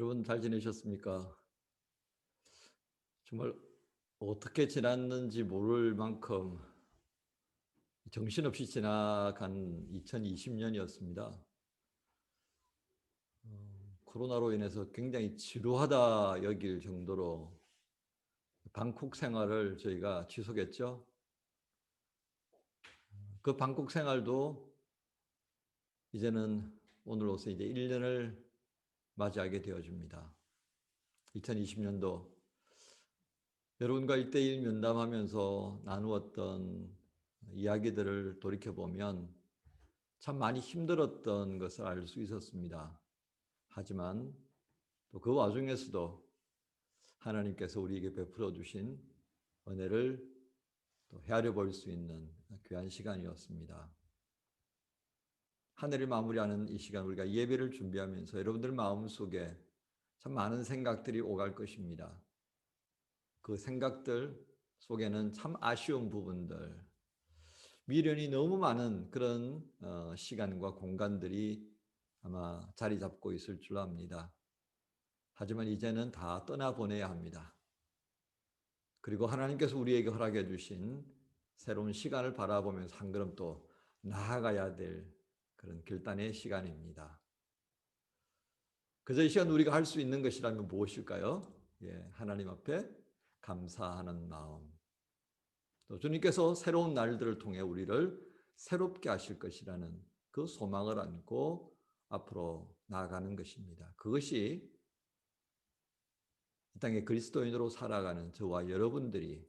여러분 잘 지내셨습니까? 정말 어떻게 지났는지 모를 만큼 정신없이 지나간 2020년이었습니다. 코로나로 인해서 굉장히 지루하다 여길 정도로 방콕 생활을 저희가 지속했죠. 그 방콕 생활도 이제는 오늘로써 이제 1년을 맞이하게 되어집니다. 2020년도 여러분과 1대1 면담하면서 나누었던 이야기들을 돌이켜보면 참 많이 힘들었던 것을 알 수 있었습니다. 하지만 또 그 와중에서도 하나님께서 우리에게 베풀어 주신 은혜를 또 헤아려 볼 수 있는 귀한 시간이었습니다. 한 해를 마무리하는 이 시간 우리가 예배를 준비하면서 여러분들 마음속에 참 많은 생각들이 오갈 것입니다. 그 생각들 속에는 참 아쉬운 부분들, 미련이 너무 많은 그런 시간과 공간들이 아마 자리 잡고 있을 줄 압니다. 하지만 이제는 다 떠나보내야 합니다. 그리고 하나님께서 우리에게 허락해 주신 새로운 시간을 바라보면서 한 걸음 또 나아가야 될 그런 결단의 시간입니다. 그래서 이 시간 우리가 할 수 있는 것이라면 무엇일까요? 하나님 앞에 감사하는 마음. 또 주님께서 새로운 날들을 통해 우리를 새롭게 하실 것이라는 그 소망을 안고 앞으로 나아가는 것입니다. 그것이 이 땅에 그리스도인으로 살아가는 저와 여러분들이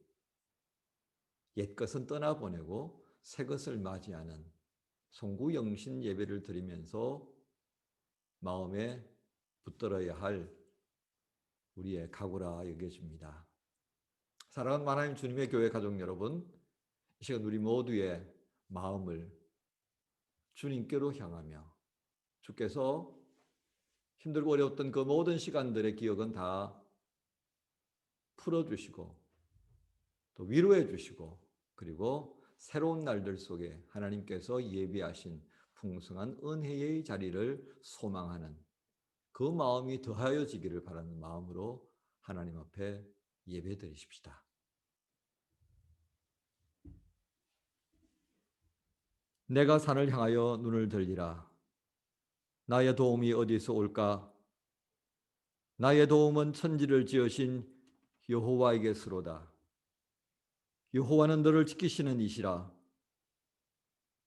옛것은 떠나보내고 새것을 맞이하는 송구영신 예배를 드리면서 마음에 붙들어야 할 우리의 각오라 여겨집니다. 사랑하는 하나님 주님의 교회 가족 여러분, 이 시간 우리 모두의 마음을 주님께로 향하며 주께서 힘들고 어려웠던 그 모든 시간들의 기억은 다 풀어주시고 또 위로해 주시고 그리고 새로운 날들 속에 하나님께서 예비하신 풍성한 은혜의 자리를 소망하는 그 마음이 더하여지기를 바라는 마음으로 하나님 앞에 예배 드리십시다. 내가 산을 향하여 눈을 들리라. 나의 도움이 어디서 올까? 나의 도움은 천지를 지으신 여호와에게서로다. 여호와는 너를 지키시는 이시라.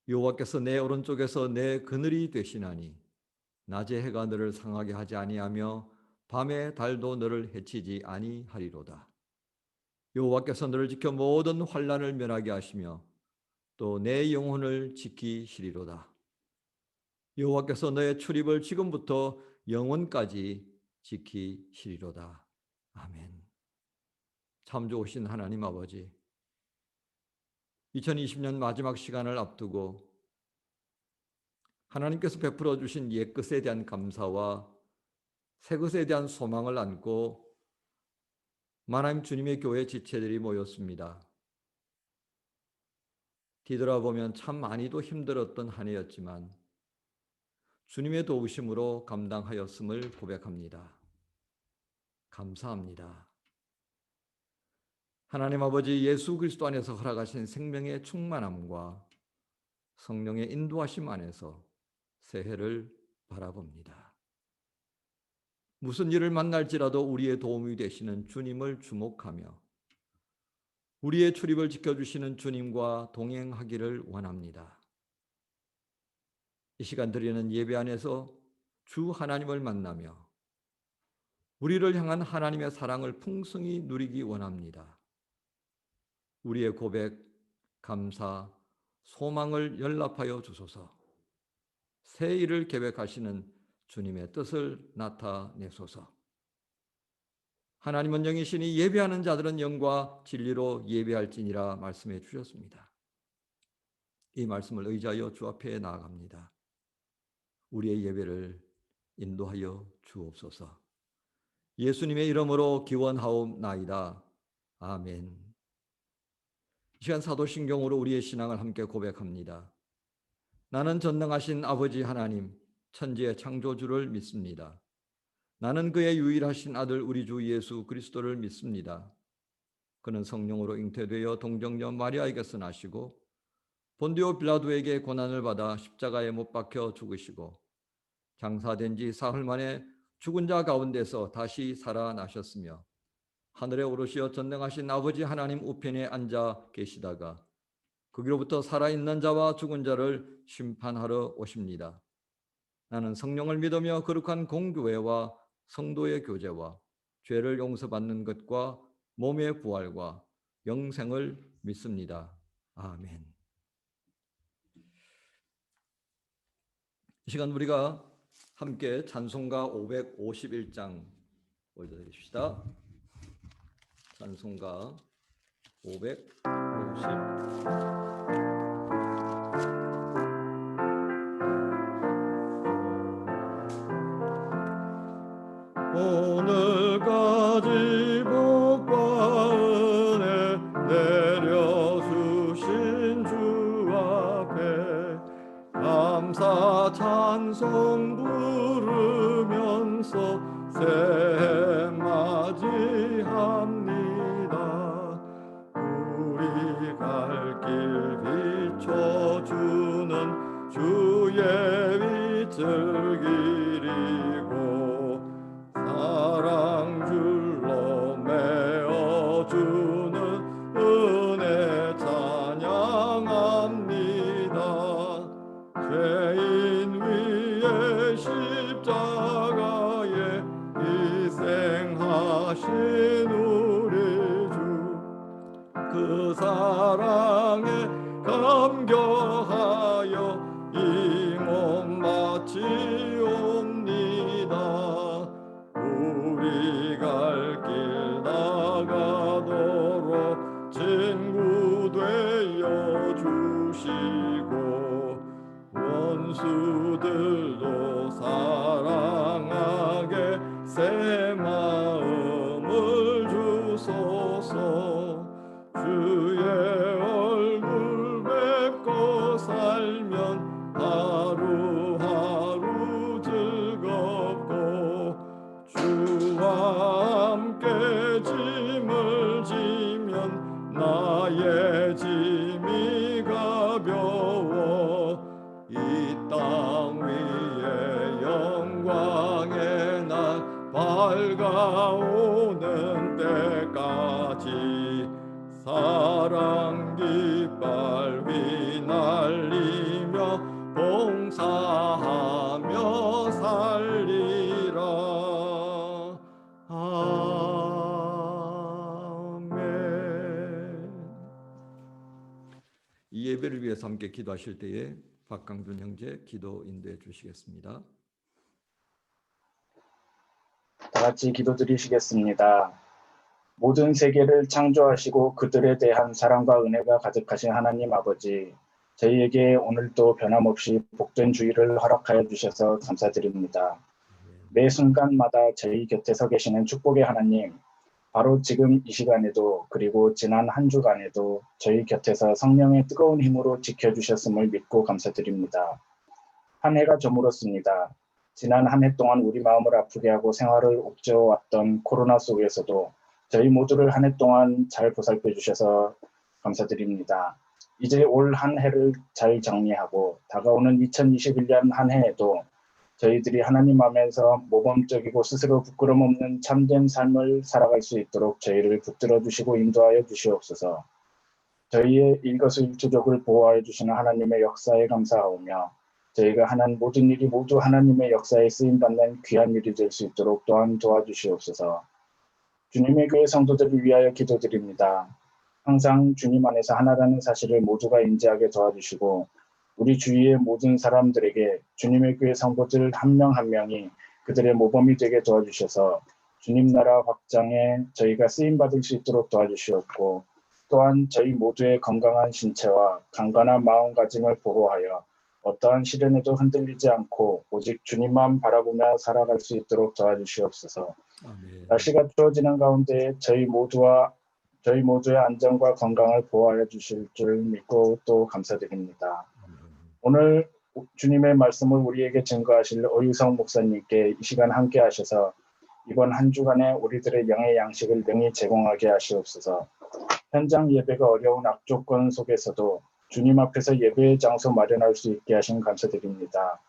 여호와께서 내 오른쪽에서 내 그늘이 되시나니 낮에 해가 너를 상하게 하지 아니하며 밤에 달도 너를 해치지 아니하리로다. 여호와께서 너를 지켜 모든 환난을 면하게 하시며 또 내 영혼을 지키시리로다. 여호와께서 너의 출입을 지금부터 영원까지 지키시리로다. 아멘. 참 좋으신 하나님 아버지, 2020년 마지막 시간을 앞두고 하나님께서 베풀어 주신 옛것에 대한 감사와 새것에 대한 소망을 안고 하나님 주님의 교회 지체들이 모였습니다. 뒤돌아보면 참 많이도 힘들었던 한 해였지만 주님의 도우심으로 감당하였음을 고백합니다. 감사합니다. 하나님 아버지 예수 그리스도 안에서 허락하신 생명의 충만함과 성령의 인도하심 안에서 새해를 바라봅니다. 무슨 일을 만날지라도 우리의 도움이 되시는 주님을 주목하며 우리의 출입을 지켜주시는 주님과 동행하기를 원합니다. 이 시간 드리는 예배 안에서 주 하나님을 만나며 우리를 향한 하나님의 사랑을 풍성히 누리기 원합니다. 우리의 고백, 감사, 소망을 연락하여 주소서. 새 일을 계획하시는 주님의 뜻을 나타내소서. 하나님은 영이시니 예배하는 자들은 영과 진리로 예배할지니라 말씀해 주셨습니다. 이 말씀을 의지하여 주 앞에 나아갑니다. 우리의 예배를 인도하여 주옵소서. 예수님의 이름으로 기원하옵나이다. 아멘. 이 시간 사도신경으로 우리의 신앙을 함께 고백합니다. 나는 전능하신 아버지 하나님, 천지의 창조주를 믿습니다. 나는 그의 유일하신 아들 우리 주 예수 그리스도를 믿습니다. 그는 성령으로 잉태되어 동정녀 마리아에게서 나시고 본디오 빌라도에게 고난을 받아 십자가에 못 박혀 죽으시고 장사된 지 사흘 만에 죽은 자 가운데서 다시 살아나셨으며 하늘에 오르시어 전능하신 아버지 하나님 우편에 앉아 계시다가 거기로부터 살아있는 자와 죽은 자를 심판하러 오십니다. 나는 성령을 믿으며 거룩한 공교회와 성도의 교제와 죄를 용서받는 것과 몸의 부활과 영생을 믿습니다. 아멘. 이 시간 우리가 함께 찬송가 551장 올려드립시다. 찬송가 550 오늘까지 복과 은혜 내려주신 주 앞에 감사 찬송 부르면서 새해 맞이합니다. 우리 갈 길 비춰주는 주의 빛을 길이고 사랑 줄로 메어주는 은혜 찬양합니다. 죄인 위에 십자가에 희생하신 우리 주 그 사랑에 감격하여 이 몸 바치옵니다. 우리 갈 길 나가도록 친구 되어 주시고 원수들도 사랑하게 새 마음을 주소서. 주의 얼굴 뵙고 살면 하루하루 즐겁고 주와 함께 짐을 지면 나의 짐이 가벼워 이 땅 위에 영광의 날 밝아오는 때까지 사랑 깃발 휘날리며 봉사하며 살리라. 아멘. 이 예배를 위해서 함께 기도하실 때에 박강준 형제 기도 인도해 주시겠습니다. 다 같이 기도드리시겠습니다. 모든 세계를 창조하시고 그들에 대한 사랑과 은혜가 가득하신 하나님 아버지, 저희에게 오늘도 변함없이 복된 주의를 허락하여 주셔서 감사드립니다. 매 순간마다 저희 곁에 서 계시는 축복의 하나님, 바로 지금 이 시간에도 그리고 지난 한 주간에도 저희 곁에서 성령의 뜨거운 힘으로 지켜주셨음을 믿고 감사드립니다. 한 해가 저물었습니다. 지난 한 해 동안 우리 마음을 아프게 하고 생활을 옥죄어왔던 코로나 속에서도 저희 모두를 한 해 동안 잘 보살펴 주셔서 감사드립니다. 이제 올 한 해를 잘 정리하고 다가오는 2021년 한 해에도 저희들이 하나님 안에서 모범적이고 스스로 부끄럼 없는 참된 삶을 살아갈 수 있도록 저희를 붙들어 주시고 인도하여 주시옵소서. 저희의 일거수일투족을 보호하여 주시는 하나님의 역사에 감사하오며 저희가 하는 모든 일이 모두 하나님의 역사에 쓰임받는 귀한 일이 될 수 있도록 또한 도와주시옵소서. 주님의 교회 성도들을 위하여 기도드립니다. 항상 주님 안에서 하나라는 사실을 모두가 인지하게 도와주시고 우리 주위의 모든 사람들에게 주님의 교회 성도들 한 명 한 명이 그들의 모범이 되게 도와주셔서 주님 나라 확장에 저희가 쓰임받을 수 있도록 도와주시옵고 또한 저희 모두의 건강한 신체와 강건한 마음가짐을 보호하여 어떠한 시련에도 흔들리지 않고 오직 주님만 바라보며 살아갈 수 있도록 도와주시옵소서. 아멘. 날씨가 추워지는 가운데 저희 모두의 안전과 건강을 보호하여 주실 줄 믿고 또 감사드립니다. 오늘 주님의 말씀을 우리에게 증거하실 오유성 목사님께 이 시간 함께 하셔서 이번 한 주간에 우리들의 영의 양식을 능히 제공하게 하시옵소서. 현장 예배가 어려운 악조건 속에서도 주님 앞에서 예배의 장소 마련할 수 있게 하신 감사드립니다.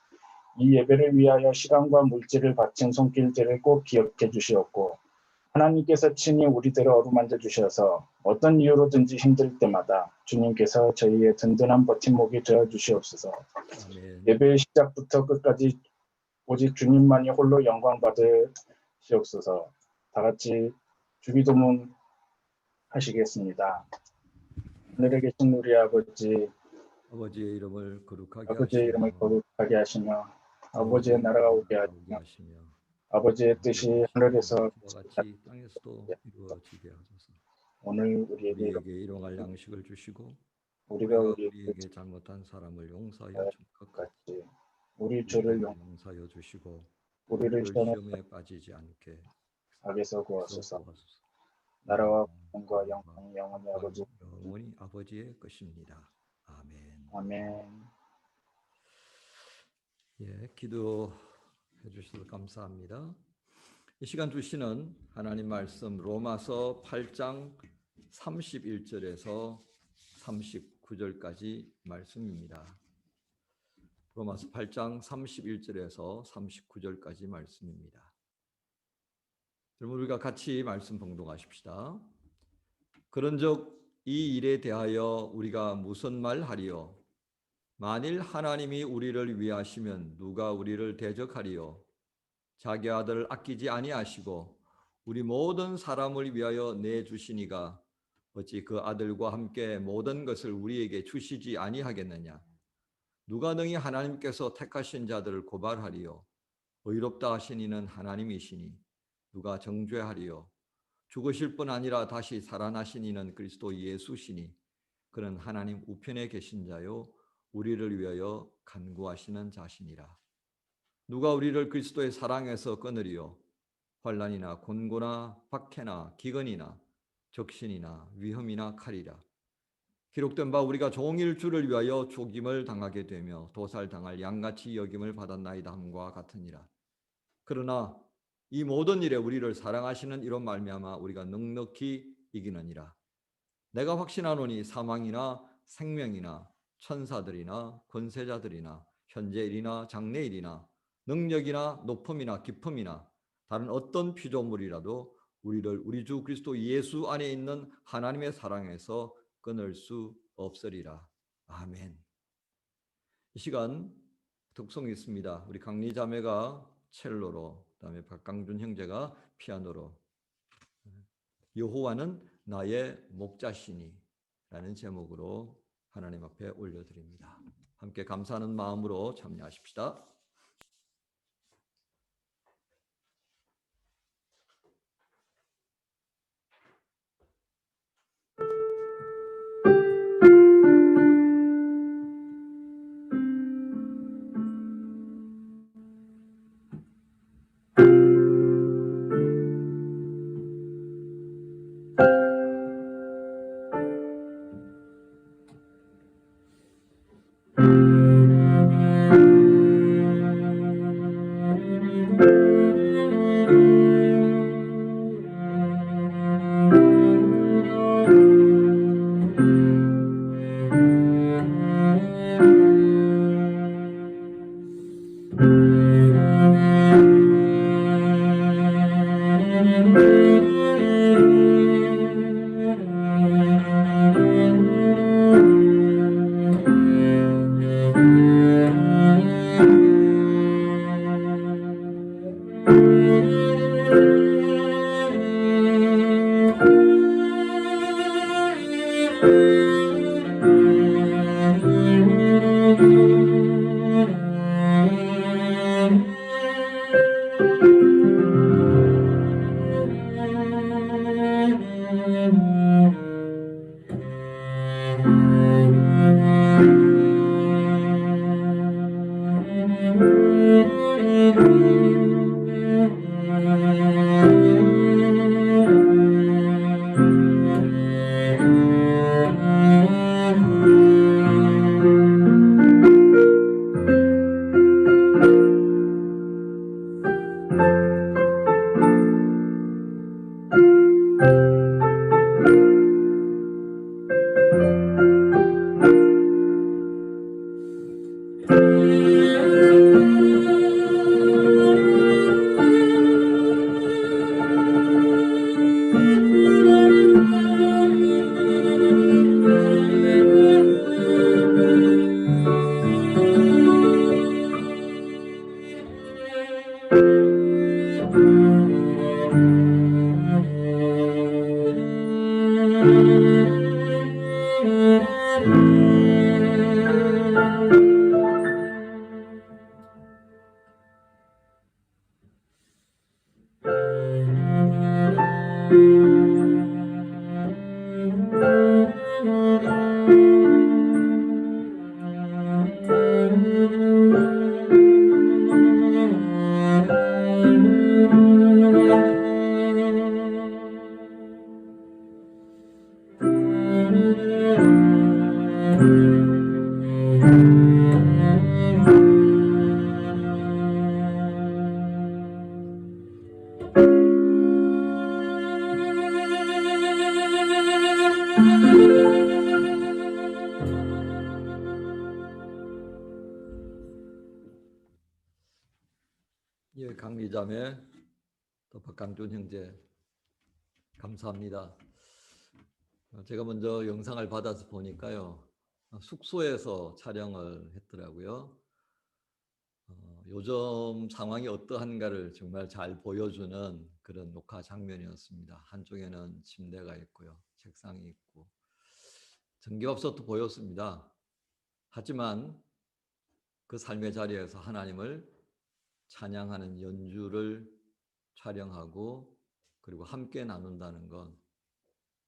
이 예배를 위하여 시간과 물질을 바친 손길들을 꼭 기억해 주시옵고 하나님께서 친히 우리들을 어루만져 주셔서 어떤 이유로든지 힘들 때마다 주님께서 저희의 든든한 버팀목이 되어 주시옵소서. 아멘. 예배의 시작부터 끝까지 오직 주님만이 홀로 영광 받으시옵소서. 다 같이 주기도문 하시겠습니다. 하늘에 계신 우리 아버지, 아버지의 이름을 거룩하게 아버지의 이름을 하시며 거룩하게 하시며 아버지의 나라가 오게 하시며 하시며 아버지의 뜻이 하늘에서 그와 같이 땅에서도 이루어지게 하소서. 오늘 우리에게 우리에게 일용할 양식을 주시고 우리가 우리에게 잘못한 사람을 용서하여 준 것 같이 같이 우리 죄를 용서하여 주시고 우리를 시험에 시험에 빠지지 않게 악에서 구하소서. 구하소서. 나라와 영광과 영광이 영원히 아버지. 영원히 아버지의 것입니다. 아멘. 아멘. 예, 기도해 주셔서 감사합니다. 이 시간 주시는 하나님 말씀 로마서 8장 31절에서 39절까지 말씀입니다. 로마서 8장 31절에서 39절까지 말씀입니다. 여러분 우리가 같이 말씀 봉독하십시다. 그런즉 이 일에 대하여 우리가 무슨 말하리요? 만일 하나님이 우리를 위하시면 누가 우리를 대적하리요? 자기 아들을 아끼지 아니하시고 우리 모든 사람을 위하여 내주시니가 어찌 그 아들과 함께 모든 것을 우리에게 주시지 아니하겠느냐? 누가 능히 하나님께서 택하신 자들을 고발하리요? 의롭다 하신 이는 하나님이시니 누가 정죄하리요? 죽으실 뿐 아니라 다시 살아나신 이는 그리스도 예수시니 그는 하나님 우편에 계신 자요 우리를 위하여 간구하시는 자시니라. 누가 우리를 그리스도의 사랑에서 끊으리요? 환난이나 곤고나 박해나 기근이나 적신이나 위험이나 칼이라. 기록된 바 우리가 종일 주를 위하여 죽임을 당하게 되며 도살당할 양같이 여김을 받았나이다 함과 같으니라. 그러나 이 모든 일에 우리를 사랑하시는 이로 말미암아 우리가 넉넉히 이기느니라. 내가 확신하노니 사망이나 생명이나 천사들이나 권세자들이나 현재일이나 장래일이나 능력이나 높음이나 깊음이나 다른 어떤 피조물이라도 우리를 우리 주 그리스도 예수 안에 있는 하나님의 사랑에서 끊을 수 없으리라. 아멘. 이 시간 특송이 있습니다. 우리 강리 자매가 첼로로, 그다음에 박강준 형제가 피아노로 여호와는 나의 목자시니 라는 제목으로 하나님 앞에 올려드립니다. 함께 감사하는 마음으로 참여하십시다. 예, 강리자매, 또 박강준 형제 감사합니다. 제가 먼저 영상을 받아서 보니까요, 숙소에서 촬영을 했더라고요. 요즘 상황이 어떠한가를 정말 잘 보여주는 그런 녹화 장면이었습니다. 한쪽에는 침대가 있고요, 책상이 있고, 전기밥솥도 보였습니다. 하지만 그 삶의 자리에서 하나님을 찬양하는 연주를 촬영하고 그리고 함께 나눈다는 건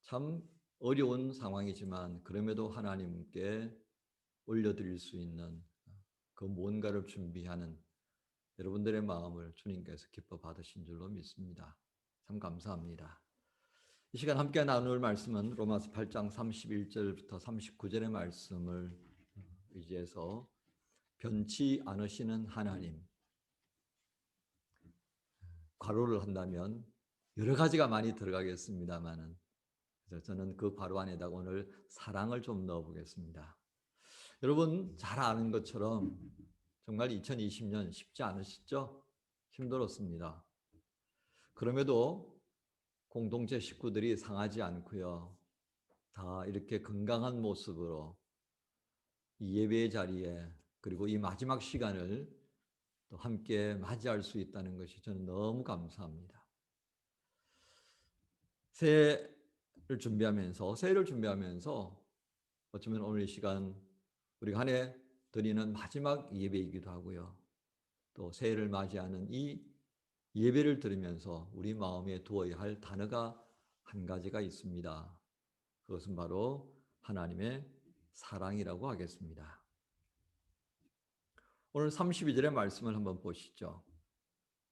참 어려운 상황이지만 그럼에도 하나님께 올려드릴 수 있는 그 무언가를 준비하는 여러분들의 마음을 주님께서 기뻐 받으신 줄로 믿습니다. 참 감사합니다. 이 시간 함께 나눌 말씀은 로마서 8장 31절부터 39절의 말씀을 의지해서 변치 않으시는 하나님, 괄호를 한다면 여러 가지가 많이 들어가겠습니다만은, 그래서 저는 그 괄호 안에다가 오늘 사랑을 좀 넣어보겠습니다. 여러분 잘 아는 것처럼 정말 2020년 쉽지 않으시죠? 힘들었습니다. 그럼에도 공동체 식구들이 상하지 않고요, 다 이렇게 건강한 모습으로 이 예배의 자리에 그리고 이 마지막 시간을 또 함께 맞이할 수 있다는 것이 저는 너무 감사합니다. 새해를 준비하면서 어쩌면 오늘 이 시간 우리가 한 해 드리는 마지막 예배이기도 하고요, 또 새해를 맞이하는 이 예배를 들으면서 우리 마음에 두어야 할 단어가 한 가지가 있습니다. 그것은 바로 하나님의 사랑이라고 하겠습니다. 오늘 32절의 말씀을 한번 보시죠.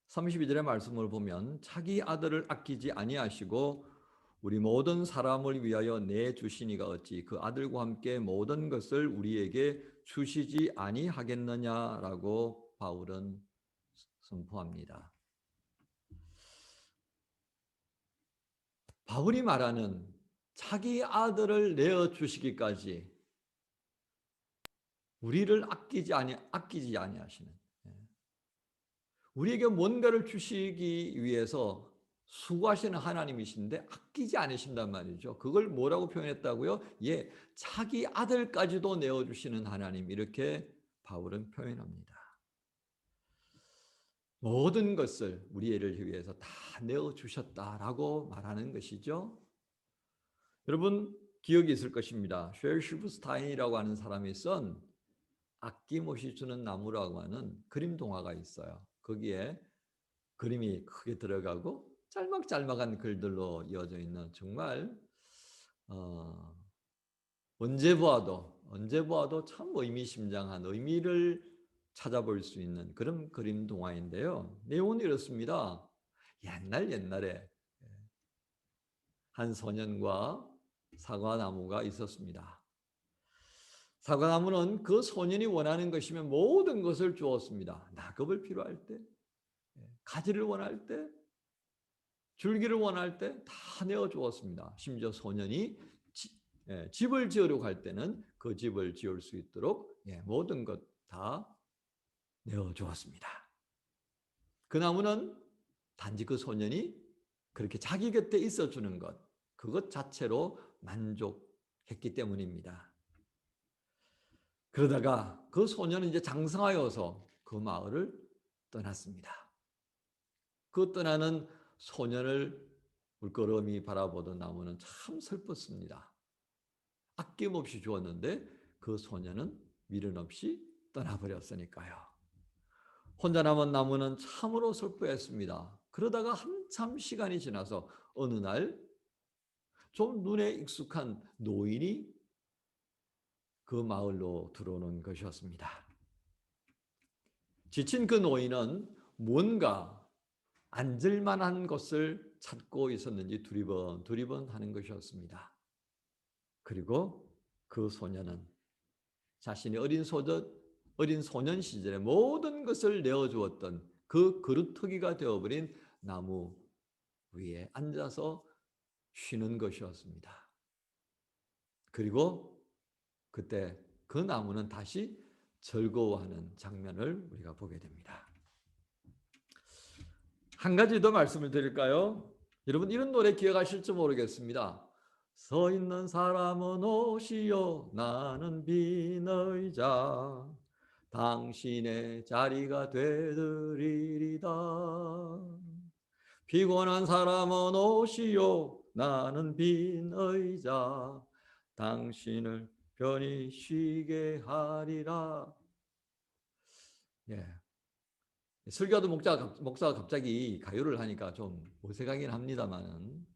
32절의 말씀을 보면 자기 아들을 아끼지 아니하시고 우리 모든 사람을 위하여 내주시니가 어찌 그 아들과 함께 모든 것을 우리에게 주시지 아니하겠느냐라고 바울은 선포합니다. 바울이 말하는 자기 아들을 내어주시기까지 우리를 아끼지 아니하시는, 우리에게 뭔가를 주시기 위해서 수고하시는 하나님이신데 아끼지 않으신단 말이죠. 그걸 뭐라고 표현했다고요? 예, 자기 아들까지도 내어주시는 하나님, 이렇게 바울은 표현합니다. 모든 것을 우리를 위해서 다 내어주셨다라고 말하는 것이죠. 여러분 기억이 있을 것입니다. 쉘슈브스타인이라고 하는 사람이 쓴 아낌없이 주는 나무라고 하는 그림 동화가 있어요. 거기에 그림이 크게 들어가고 짤막짤막한 글들로 이어져 있는 정말 언제 보아도 참 의미심장한 의미를 찾아볼 수 있는 그런 그림 동화인데요. 내용은 이렇습니다. 옛날에 한 소년과 사과나무가 있었습니다. 사과나무는 그 소년이 원하는 것이면 모든 것을 주었습니다. 낙엽을 필요할 때, 가지를 원할 때, 줄기를 원할 때 다 내어주었습니다. 심지어 소년이 집을 지으려고 할 때는 그 집을 지을 수 있도록 모든 것 다 내어주었습니다. 그 나무는 단지 그 소년이 그렇게 자기 곁에 있어주는 것, 그것 자체로 만족했기 때문입니다. 그러다가 그 소년은 이제 장성하여서 그 마을을 떠났습니다. 그 떠나는 소년을 물끄러미 바라보던 나무는 참 슬펐습니다. 아낌없이 주었는데 그 소년은 미련 없이 떠나버렸으니까요. 혼자 남은 나무는 참으로 슬퍼했습니다. 그러다가 한참 시간이 지나서 어느 날 좀 눈에 익숙한 노인이 그 마을로 들어오는 것이었습니다. 지친 그 노인은 뭔가 앉을 만한 것을 찾고 있었는지 두리번 하는 것이었습니다. 그리고 그 소년은 자신이 어린 소년 시절에 모든 것을 내어주었던 그 그루터기가 되어버린 나무 위에 앉아서 쉬는 것이었습니다. 그리고 그때 그 나무는 다시 즐거워하는 장면을 우리가 보게 됩니다. 한 가지 더 말씀을 드릴까요? 여러분 이런 노래 기억하실지 모르겠습니다. 서 있는 사람은 오시오 나는 빈 의자 당신의 자리가 되리리다. 피곤한 사람은 오시오 나는 빈 의자 당신을 편히 쉬게 하리라. 예. 설교도 목사가 갑자기 가요를 하니까 좀 어색하긴 합니다만,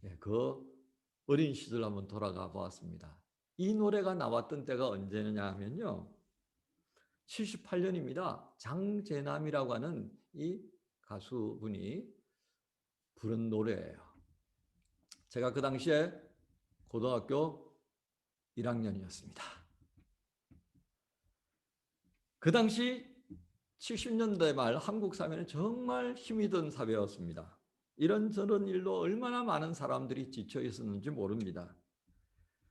예, 그 어린 시절 한번 돌아가 보았습니다. 이 노래가 나왔던 때가 언제냐 하면요, 78년입니다. 장재남이라고 하는 이 가수분이 부른 노래예요. 제가 그 당시에 고등학교 1학년이었습니다. 그 당시 70년대 말 한국 사회는 정말 힘이 든 사회였습니다. 이런저런 일로 얼마나 많은 사람들이 지쳐 있었는지 모릅니다.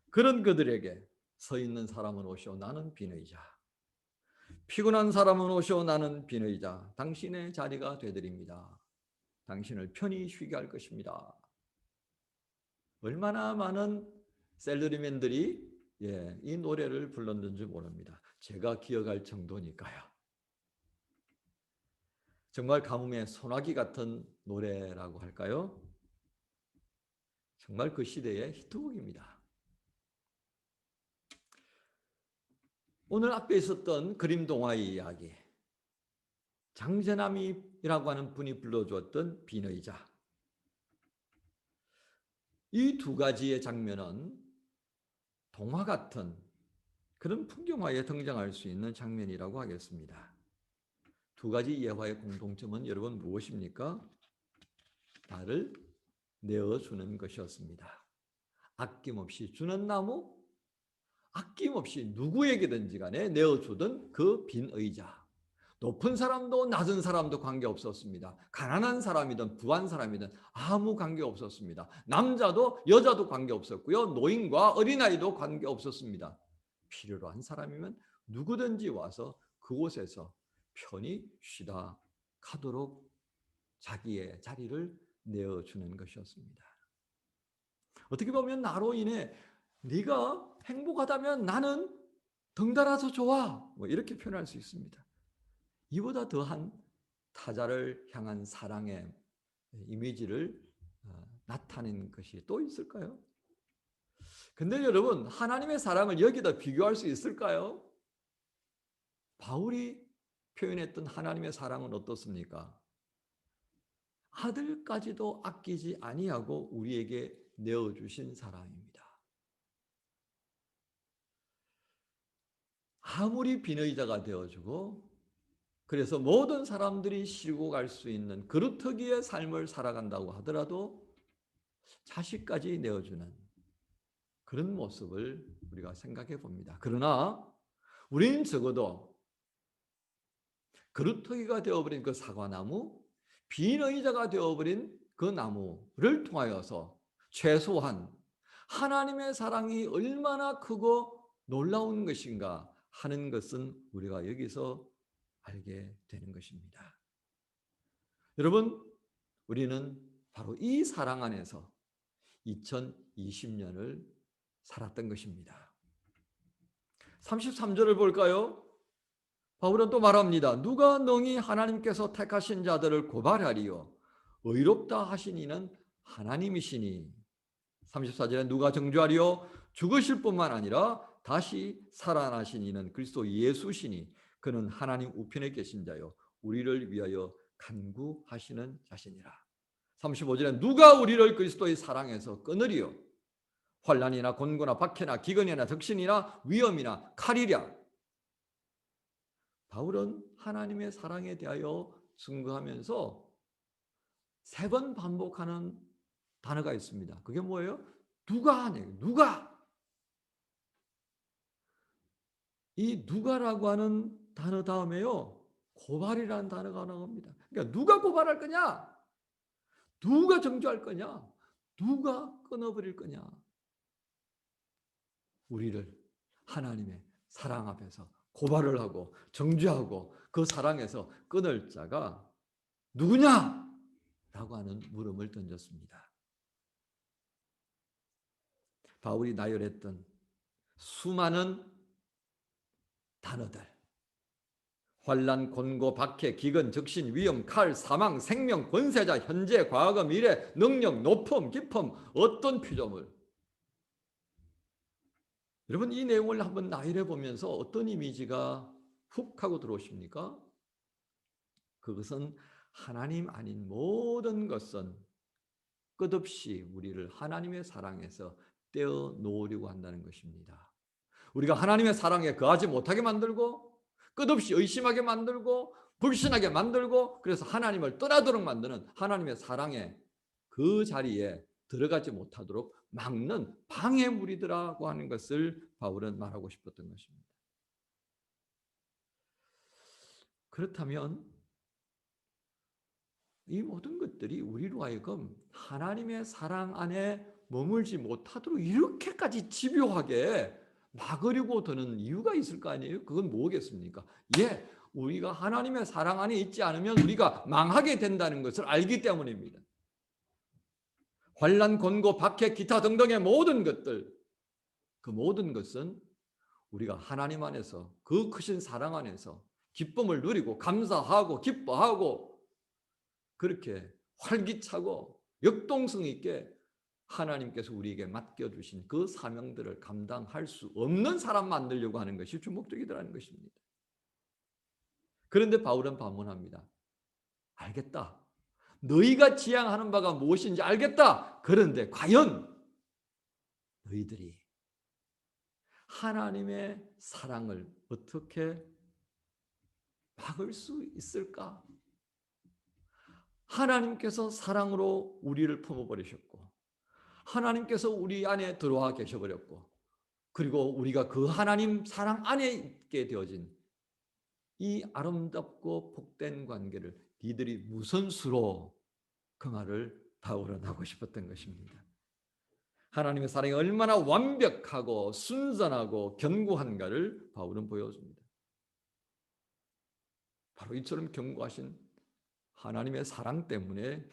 그런 그들에게 서 있는 사람은 오시오 나는 빈 의자 피곤한 사람은 오시오 나는 빈 의자 당신의 자리가 되드립니다. 당신을 편히 쉬게 할 것입니다. 얼마나 많은 셀러리맨들이 이 노래를 불렀는지 모릅니다. 제가 기억할 정도니까요. 정말 가뭄의 소나기 같은 노래라고 할까요? 정말 그 시대의 히트곡입니다. 오늘 앞에 있었던 그림 동화의 이야기, 장재남이라고 하는 분이 불러주었던 빈 의자, 이 두 가지의 장면은 동화 같은 그런 풍경화에 등장할 수 있는 장면이라고 하겠습니다. 두 가지 예화의 공통점은 여러분 무엇입니까? 나를 내어주는 것이었습니다. 아낌없이 주는 나무, 아낌없이 누구에게든지 간에 내어주던 그 빈 의자. 높은 사람도 낮은 사람도 관계없었습니다. 가난한 사람이든 부한 사람이든 아무 관계없었습니다. 남자도 여자도 관계없었고요. 노인과 어린아이도 관계없었습니다. 필요로 한 사람이면 누구든지 와서 그곳에서 편히 쉬다 가도록 자기의 자리를 내어주는 것이었습니다. 어떻게 보면 나로 인해 네가 행복하다면 나는 덩달아서 좋아. 뭐 이렇게 표현할 수 있습니다. 이보다 더한 타자를 향한 사랑의 이미지를 나타낸 것이 또 있을까요? 근데 여러분, 하나님의 사랑을 여기다 비교할 수 있을까요? 바울이 표현했던 하나님의 사랑은 어떻습니까? 아들까지도 아끼지 아니하고 우리에게 내어주신 사랑입니다. 아무리 빈의자가 되어주고 그래서 모든 사람들이 쉬고 갈 수 있는 그루터기의 삶을 살아간다고 하더라도 자식까지 내어주는 그런 모습을 우리가 생각해 봅니다. 그러나 우리는 적어도 그루터기가 되어버린 그 사과나무, 빈 의자가 되어버린 그 나무를 통하여서 최소한 하나님의 사랑이 얼마나 크고 놀라운 것인가 하는 것은 우리가 여기서 알게 되는 것입니다. 여러분, 우리는 바로 이 사랑 안에서 2020년을 살았던 것입니다. 33절을 볼까요? 바울은 또 말합니다. 누가 능히 하나님께서 택하신 자들을 고발하리요 의롭다 하신 이는 하나님이시니. 34절에 누가 정죄하리요 죽으실 뿐만 아니라 다시 살아나신 이는 그리스도 예수시니 그는 하나님 우편에 계신 자요 우리를 위하여 간구하시는 자시니라. 35절에 누가 우리를 그리스도의 사랑에서 끊으리요 환난이나 곤고나 박해나 기근이나 덕신이나 위험이나 칼이랴. 바울은 하나님의 사랑에 대하여 증거하면서 3번 반복하는 단어가 있습니다. 그게 뭐예요? 누가 하냐? 누가? 이 누가라고 하는 단어 다음에요, 고발이라는 단어가 나옵니다. 그러니까 누가 고발할 거냐? 누가 정죄할 거냐? 누가 끊어버릴 거냐? 우리를 하나님의 사랑 앞에서 고발을 하고 정죄하고 그 사랑에서 끊을 자가 누구냐? 라고 하는 물음을 던졌습니다. 바울이 나열했던 수많은 단어들, 환난, 곤고, 박해, 기근, 적신, 위험, 칼, 사망, 생명, 권세자, 현재, 과거, 미래, 능력, 높음, 깊음, 어떤 피조물. 여러분, 이 내용을 한번 나열해 보면서 어떤 이미지가 훅 하고 들어오십니까? 그것은 하나님 아닌 모든 것은 끝없이 우리를 하나님의 사랑에서 떼어 놓으려고 한다는 것입니다. 우리가 하나님의 사랑에 거하지 못하게 만들고, 끝없이 의심하게 만들고, 불신하게 만들고, 그래서 하나님을 떠나도록 만드는 하나님의 사랑의 그 자리에 들어가지 못하도록 막는 방해물이더라고 하는 것을 바울은 말하고 싶었던 것입니다. 그렇다면 이 모든 것들이 우리로 하여금 하나님의 사랑 안에 머물지 못하도록 이렇게까지 집요하게 막으려고 드는 이유가 있을 거 아니에요? 그건 뭐겠습니까? 예, 우리가 하나님의 사랑 안에 있지 않으면 우리가 망하게 된다는 것을 알기 때문입니다. 환난, 곤고, 박해, 기타 등등의 모든 것들, 그 모든 것은 우리가 하나님 안에서 그 크신 사랑 안에서 기쁨을 누리고 감사하고 기뻐하고 그렇게 활기차고 역동성 있게 하나님께서 우리에게 맡겨주신 그 사명들을 감당할 수 없는 사람 만들려고 하는 것이 주목적이라는 것입니다. 그런데 바울은 반문합니다. 알겠다. 너희가 지향하는 바가 무엇인지 알겠다. 그런데 과연 너희들이 하나님의 사랑을 어떻게 막을 수 있을까? 하나님께서 사랑으로 우리를 품어버리셨고 하나님께서 우리 안에 들어와 계셔버렸고 그리고 우리가 그 하나님 사랑 안에 있게 되어진 이 아름답고 복된 관계를 니들이 무슨 수로 그 말을 바울은 하고 싶었던 것입니다. 하나님의 사랑이 얼마나 완벽하고 순전하고 견고한가를 바울은 보여줍니다. 바로 이처럼 견고하신 하나님의 사랑 때문에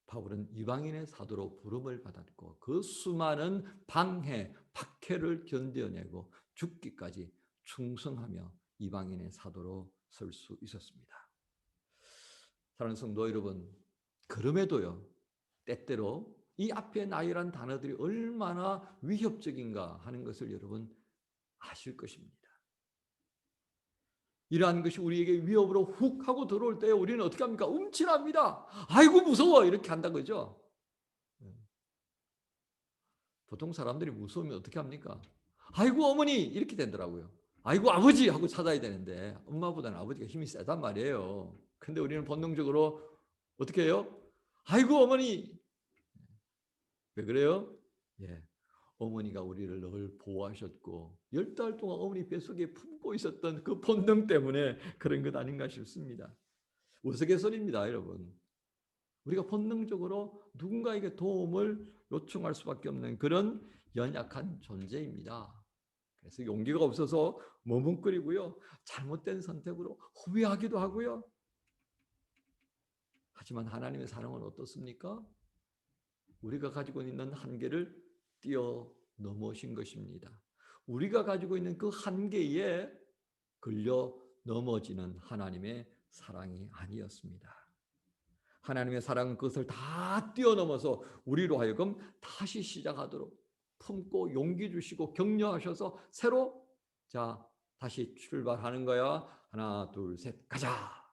바울은 이방인의 사도로 부름을 받았고 그 수많은 방해, 박해를 견뎌내고 죽기까지 충성하며 이방인의 사도로 설 수 있었습니다. 사랑하는 성도 여러분, 그럼에도요, 때때로 이 앞에 나열한 단어들이 얼마나 위협적인가 하는 것을 여러분 아실 것입니다. 이러한 것이 우리에게 위협으로 훅 하고 들어올 때 우리는 어떻게 합니까? 움찔합니다. 아이고 무서워 이렇게 한다 그죠? 보통 사람들이 무서우면 어떻게 합니까? 아이고 어머니 이렇게 되더라고요. 아이고 아버지 하고 찾아야 되는데 엄마보다는 아버지가 힘이 세단 말이에요. 근데 우리는 본능적으로 어떻게 해요? 아이고 어머니. 왜 그래요? 예. 어머니가 우리를 늘 보호하셨고 10달 동안 어머니 뱃속에 품고 있었던 그 본능 때문에 그런 것 아닌가 싶습니다. 우스갯소리입니다, 여러분. 우리가 본능적으로 누군가에게 도움을 요청할 수밖에 없는 그런 연약한 존재입니다. 그래서 용기가 없어서 머뭇거리고요. 잘못된 선택으로 후회하기도 하고요. 하지만 하나님의 사랑은 어떻습니까? 우리가 가지고 있는 한계를 뛰어넘으신 것입니다. 우리가 가지고 있는 그 한계에 걸려 넘어지는 하나님의 사랑이 아니었습니다. 하나님의 사랑은 그것을 다 뛰어넘어서 우리로 하여금 다시 시작하도록 품고 용기 주시고 격려하셔서 새로 자 다시 출발하는 거야. 하나 둘 셋 가자.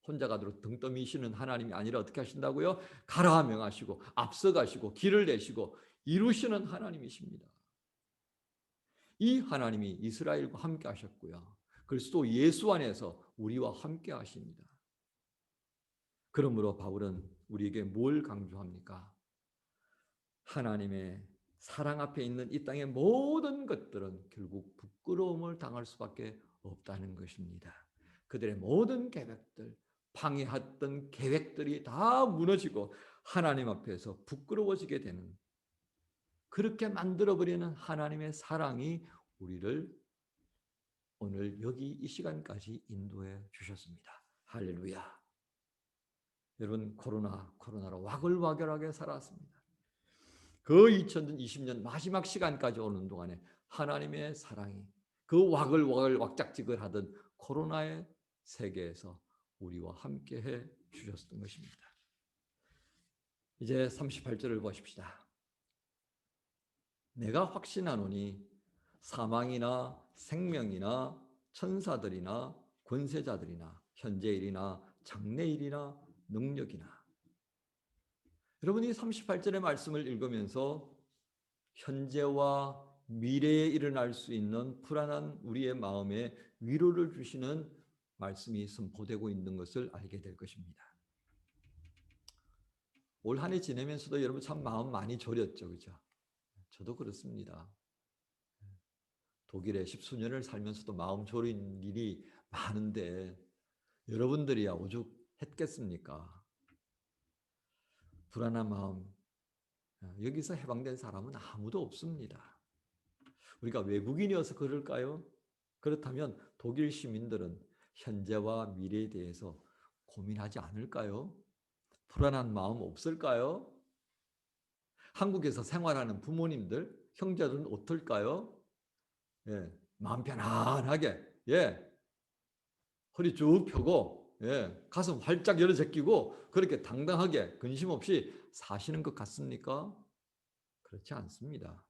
혼자 가도록 등 떠미시는 하나님이 아니라 어떻게 하신다고요? 가라 명하시고 앞서가시고 길을 내시고 이루시는 하나님이십니다. 이 하나님이 이스라엘과 함께 하셨고요. 그리스도 예수 안에서 우리와 함께 하십니다. 그러므로 바울은 우리에게 뭘 강조합니까? 하나님의 사랑 앞에 있는 이 땅의 모든 것들은 결국 부끄러움을 당할 수밖에 없다는 것입니다. 그들의 모든 계획들, 방해했던 계획들이 다 무너지고 하나님 앞에서 부끄러워지게 되는, 그렇게 만들어버리는 하나님의 사랑이 우리를 오늘 여기 이 시간까지 인도해 주셨습니다. 할렐루야. 여러분, 코로나로 와글와글하게 살았습니다. 그 2020년 마지막 시간까지 오는 동안에 하나님의 사랑이 그 와글와글 왁작지글 하던 코로나의 세계에서 우리와 함께 해 주셨던 것입니다. 이제 38절을 보십시다. 내가 확신하노니 사망이나 생명이나 천사들이나 권세자들이나 현재일이나 장래일이나 능력이나. 여러분이 38절의 말씀을 읽으면서 현재와 미래에 일어날 수 있는 불안한 우리의 마음에 위로를 주시는 말씀이 선포되고 있는 것을 알게 될 것입니다. 올 한 해 지내면서도 여러분 참 마음 많이 졸였죠, 그죠? 저도 그렇습니다. 독일에 10수년을 살면서도 마음 졸인 일이 많은데 여러분들이야 오죽했겠습니까? 불안한 마음, 여기서 해방된 사람은 아무도 없습니다. 우리가 외국인이어서 그럴까요? 그렇다면 독일 시민들은 현재와 미래에 대해서 고민하지 않을까요? 불안한 마음 없을까요? 한국에서 생활하는 부모님들, 형제들은 어떨까요? 예, 마음 편안하게, 예, 허리 쭉 펴고, 예, 가슴 활짝 열어 제끼고 그렇게 당당하게 근심 없이 사시는 것 같습니까? 그렇지 않습니다.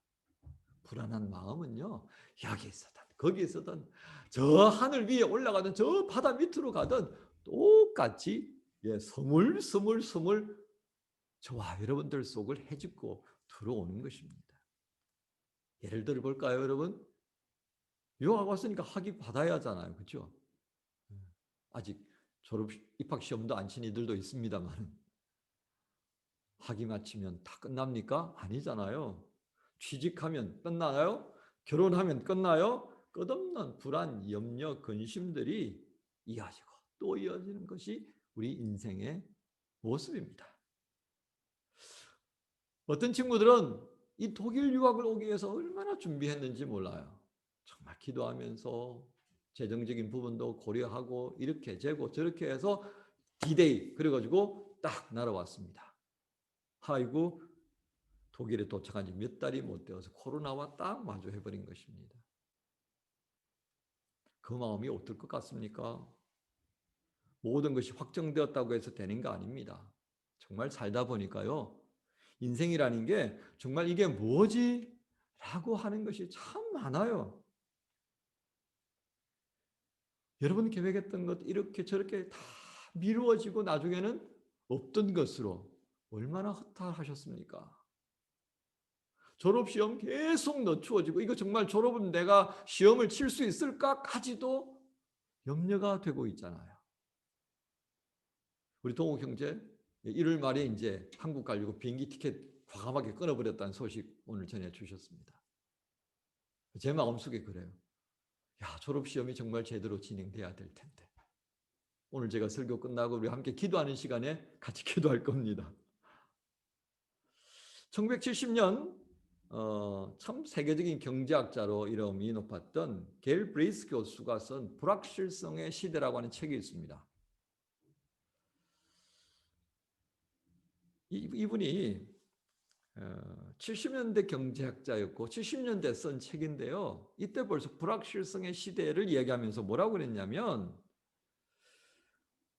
불안한 마음은요, 여기서든 거기서든 저 하늘 위에 올라가든 저 바다 밑으로 가든 똑같이, 예, 스물스물 저와 여러분들 속을 헤집고 들어오는 것입니다. 예를 들어 볼까요, 여러분? 유학 왔으니까 학위 받아야 하잖아요, 그렇죠? 아직 졸업 입학 시험도 안 친 이들도 있습니다만 학위 마치면 다 끝납니까? 아니잖아요. 취직하면 끝나요? 결혼하면 끝나요? 끝없는 불안, 염려, 근심들이 이어지고 또 이어지는 것이 우리 인생의 모습입니다. 어떤 친구들은 이 독일 유학을 오기 위해서 얼마나 준비했는지 몰라요. 정말 기도하면서 재정적인 부분도 고려하고 이렇게 재고 저렇게 해서 D-Day 그래가지고 딱 날아왔습니다. 아이고, 독일에 도착한 지 몇 달이 못 되어서 코로나와 딱 마주해버린 것입니다. 그 마음이 어떨 것 같습니까? 모든 것이 확정되었다고 해서 되는 거 아닙니다. 정말 살다 보니까요, 인생이라는 게 정말 이게 뭐지? 라고 하는 것이 참 많아요. 여러분 계획했던 것 이렇게 저렇게 다 미루어지고 나중에는 없던 것으로 얼마나 허탈하셨습니까? 졸업시험 계속 늦추어지고 이거 정말 졸업은 내가 시험을 칠 수 있을까까지도 염려가 되고 있잖아요. 우리 동욱 형제 일요일 말에 이제 한국 가려고 비행기 티켓 과감하게 끊어버렸다는 소식 오늘 전해주셨습니다. 제 마음속에 그래요. 야, 졸업시험이 정말 제대로 진행돼야 될 텐데. 오늘 제가 설교 끝나고 우리 함께 기도하는 시간에 같이 기도할 겁니다. 1970년 참 세계적인 경제학자로 이름이 높았던 게일 브레이스 교수가 쓴 불확실성의 시대라고 하는 책이 있습니다. 이분이 70년대 경제학자였고 70년대 쓴 책인데요. 이때 벌써 불확실성의 시대를 이야기하면서 뭐라고 그랬냐면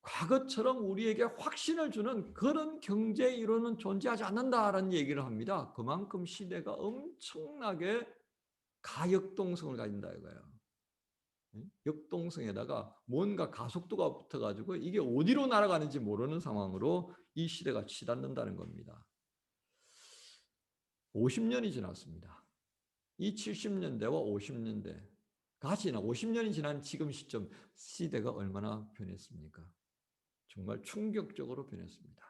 과거처럼 우리에게 확신을 주는 그런 경제 이론은 존재하지 않는다라는 얘기를 합니다. 그만큼 시대가 엄청나게 가역동성을 가진다 이거예요. 역동성에다가 뭔가 가속도가 붙어가지고 이게 어디로 날아가는지 모르는 상황으로 이 시대가 치닫는다는 겁니다. 50년이 지났습니다. 이 70년대와 50년대가 지나 50년이 지난 지금 시점 시대가 얼마나 변했습니까? 정말 충격적으로 변했습니다.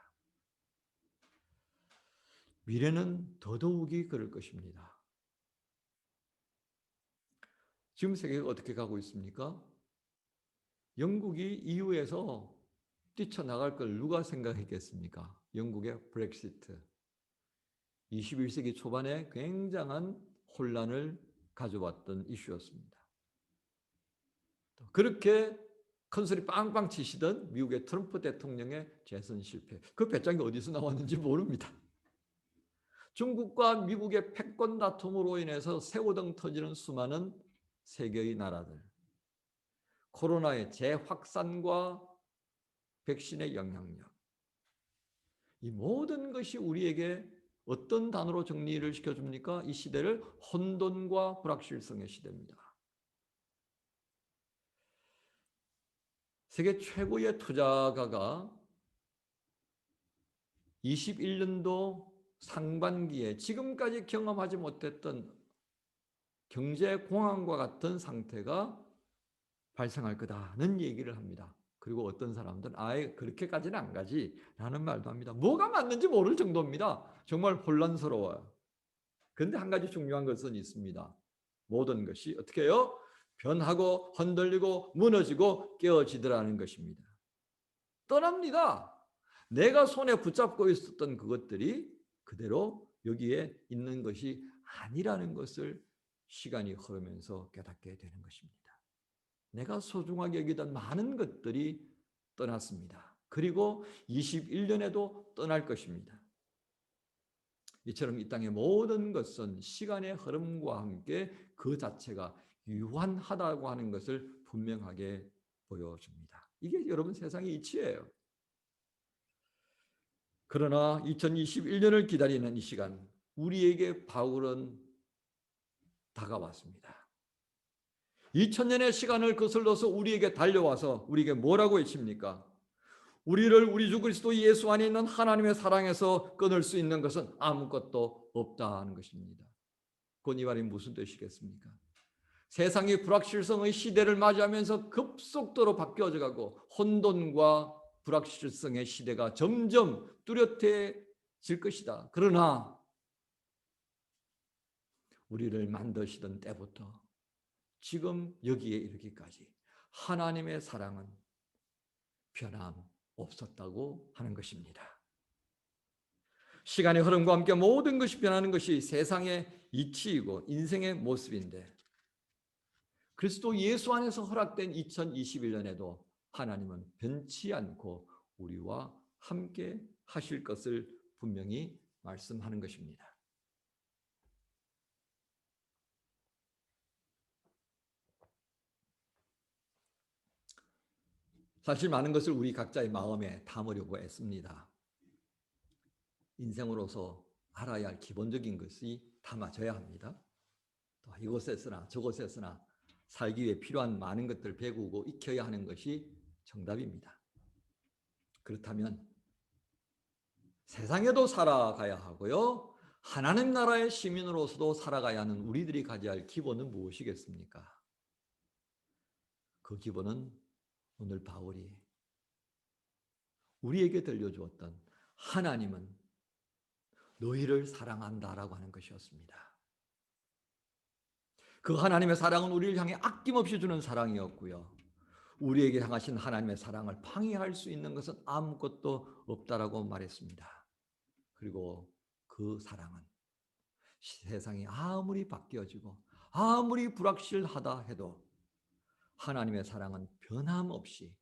미래는 더더욱이 그럴 것입니다. 지금 세계가 어떻게 가고 있습니까? 영국이 EU에서 뛰쳐나갈 걸 누가 생각했겠습니까? 영국의 브렉시트. 21세기 초반에 굉장한 혼란을 가져왔던 이슈였습니다. 그렇게 큰소리 빵빵 치시던 미국의 트럼프 대통령의 재선 실패. 그 배짱이 어디서 나왔는지 모릅니다. 중국과 미국의 패권 다툼으로 인해서 새우등 터지는 수많은 세계의 나라들. 코로나의 재확산과 백신의 영향력. 이 모든 것이 우리에게 어떤 단어로 정리를 시켜줍니까? 이 시대를 혼돈과 불확실성의 시대입니다. 세계 최고의 투자가가 21년도 상반기에 지금까지 경험하지 못했던 경제 공황과 같은 상태가 발생할 거다는 얘기를 합니다. 그리고 어떤 사람들은 아예 그렇게까지는 안 가지 라는 말도 합니다. 뭐가 맞는지 모를 정도입니다. 정말 혼란스러워요. 그런데 한 가지 중요한 것은 있습니다. 모든 것이 어떻게 해요? 변하고 흔들리고 무너지고 깨어지더라는 것입니다. 떠납니다. 내가 손에 붙잡고 있었던 그것들이 그대로 여기에 있는 것이 아니라는 것을 시간이 흐르면서 깨닫게 되는 것입니다. 내가 소중하게 여기던 많은 것들이 떠났습니다. 그리고 21년에도 떠날 것입니다. 이처럼 이 땅의 모든 것은 시간의 흐름과 함께 그 자체가 유한하다고 하는 것을 분명하게 보여줍니다. 이게 여러분 세상의 이치예요. 그러나 2021년을 기다리는 이 시간, 우리에게 바울은 다가왔습니다. 2000년의 시간을 거슬러서 우리에게 달려와서 우리에게 뭐라고 외칩니까? 우리를 우리 주 그리스도 예수 안에 있는 하나님의 사랑에서 끊을 수 있는 것은 아무것도 없다는 것입니다. 곧 이 말이 무슨 뜻이겠습니까? 세상이 불확실성의 시대를 맞이하면서 급속도로 바뀌어져 가고 혼돈과 불확실성의 시대가 점점 뚜렷해질 것이다. 그러나 우리를 만드시던 때부터 지금 여기에 이르기까지 하나님의 사랑은 변함없었다고 하는 것입니다. 시간의 흐름과 함께 모든 것이 변하는 것이 세상의 이치이고 인생의 모습인데 그리스도 예수 안에서 허락된 2021년에도 하나님은 변치 않고 우리와 함께 하실 것을 분명히 말씀하는 것입니다. 사실 많은 것을 우리 각자의 마음에 담으려고 애씁니다. 인생으로서 알아야 할 기본적인 것이 담아져야 합니다. 또 이곳에서나 저곳에서나 살기 위해 필요한 많은 것들을 배우고 익혀야 하는 것이 정답입니다. 그렇다면 세상에도 살아가야 하고요. 하나님 나라의 시민으로서도 살아가야 하는 우리들이 가져야 할 기본은 무엇이겠습니까? 그 기본은 오늘 바울이 우리에게 들려주었던 하나님은 너희를 사랑한다라고 하는 것이었습니다. 그 하나님의 사랑은 우리를 향해 아낌없이 주는 사랑이었고요. 우리에게 향하신 하나님의 사랑을 방해할 수 있는 것은 아무것도 없다라고 말했습니다. 그리고 그 사랑은 세상이 아무리 바뀌어지고 아무리 불확실하다 해도 하나님의 사랑은 변함없이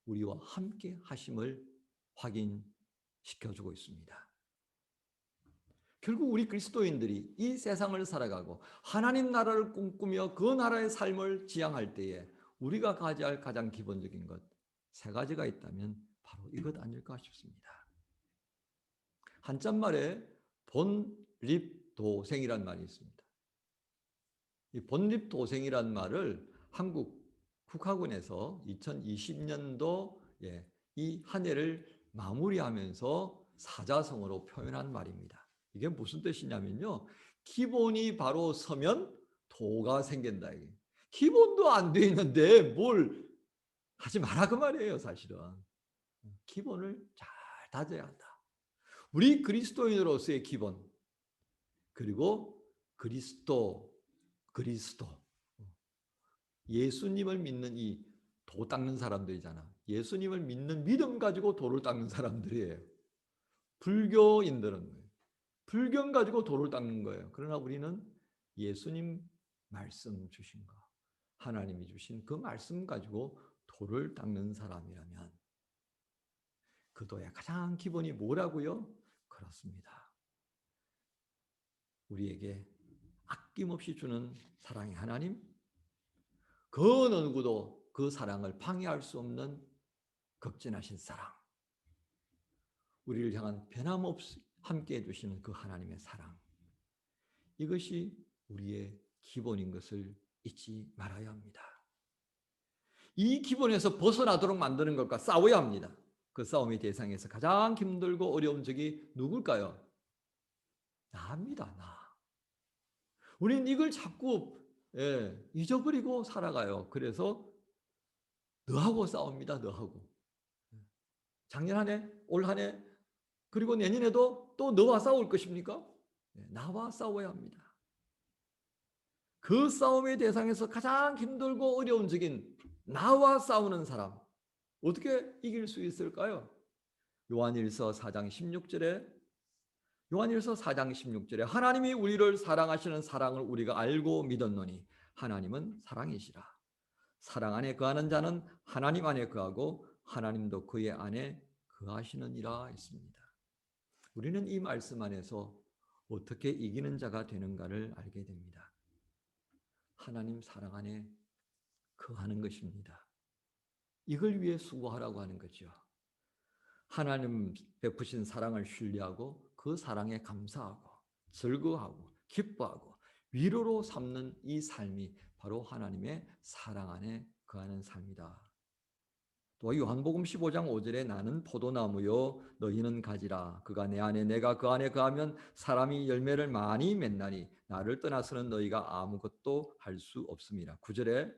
우리와 함께 하심을 확인시켜주고 있습니다. 결국 우리 그리스도인들이 이 세상을 살아가고 하나님 나라를 꿈꾸며 그 나라의 삶을 지향할 때에 우리가 가져야 할 가장 기본적인 것 세 가지가 있다면 바로 이것 아닐까 싶습니다. 한자말에 본립도생이란 말이 있습니다. 이 본립도생이란 말을 한국 국학원에서 2020년도 이 한 해를 마무리하면서 사자성어로 표현한 말입니다. 이게 무슨 뜻이냐면요. 기본이 바로 서면 도가 생긴다. 기본도 안 돼 있는데 뭘 하지 마라 그 말이에요, 사실은. 기본을 잘 다져야 한다. 우리 그리스도인으로서의 기본, 그리고 그리스도 예수님을 믿는 이 도 닦는 사람들이잖아. 예수님을 믿는 믿음 가지고 도를 닦는 사람들이에요. 불교인들은 불경 가지고 도를 닦는 거예요. 그러나 우리는 예수님 말씀 주신 거, 하나님이 주신 그 말씀 가지고 도를 닦는 사람이라면 그 도의 가장 기본이 뭐라고요? 그렇습니다. 우리에게 아낌없이 주는 사랑의 하나님, 그 어느 누구도 그 사랑을 방해할 수 없는 극진하신 사랑, 우리를 향한 변함없이 함께해 주시는 그 하나님의 사랑, 이것이 우리의 기본인 것을 잊지 말아야 합니다. 이 기본에서 벗어나도록 만드는 것과 싸워야 합니다. 그 싸움의 대상에서 가장 힘들고 어려운 적이 누굴까요? 나입니다. 나. 우리는 이걸 자꾸 잊어버리고 살아가요. 그래서 너하고 싸웁니다. 너하고. 작년 한 해, 올 한 해, 그리고 내년에도 또 너와 싸울 것입니까? 나와 싸워야 합니다. 그 싸움의 대상에서 가장 힘들고 어려운 적인 나와 싸우는 사람, 어떻게 이길 수 있을까요? 요한일서 4장 16절에 하나님이 우리를 사랑하시는 사랑을 우리가 알고 믿었노니 하나님은 사랑이시라. 사랑 안에 거하는 자는 하나님 안에 거하고 하나님도 그의 안에 거하시느니라 했습니다. 우리는 이 말씀 안에서 어떻게 이기는 자가 되는가를 알게 됩니다. 하나님 사랑 안에 거하는 것입니다. 이걸 위해 수고하라고 하는 거죠. 하나님 베푸신 사랑을 신뢰하고 그 사랑에 감사하고 즐거워하고 기뻐하고 위로로 삼는 이 삶이 바로 하나님의 사랑 안에 거하는 삶이다. 또 요한복음 15장 5절에 나는 포도나무요 너희는 가지라. 그가 내 안에 내가 그 안에 거하면 사람이 열매를 많이 맺나니 나를 떠나서는 너희가 아무것도 할 수 없습니다. 9절에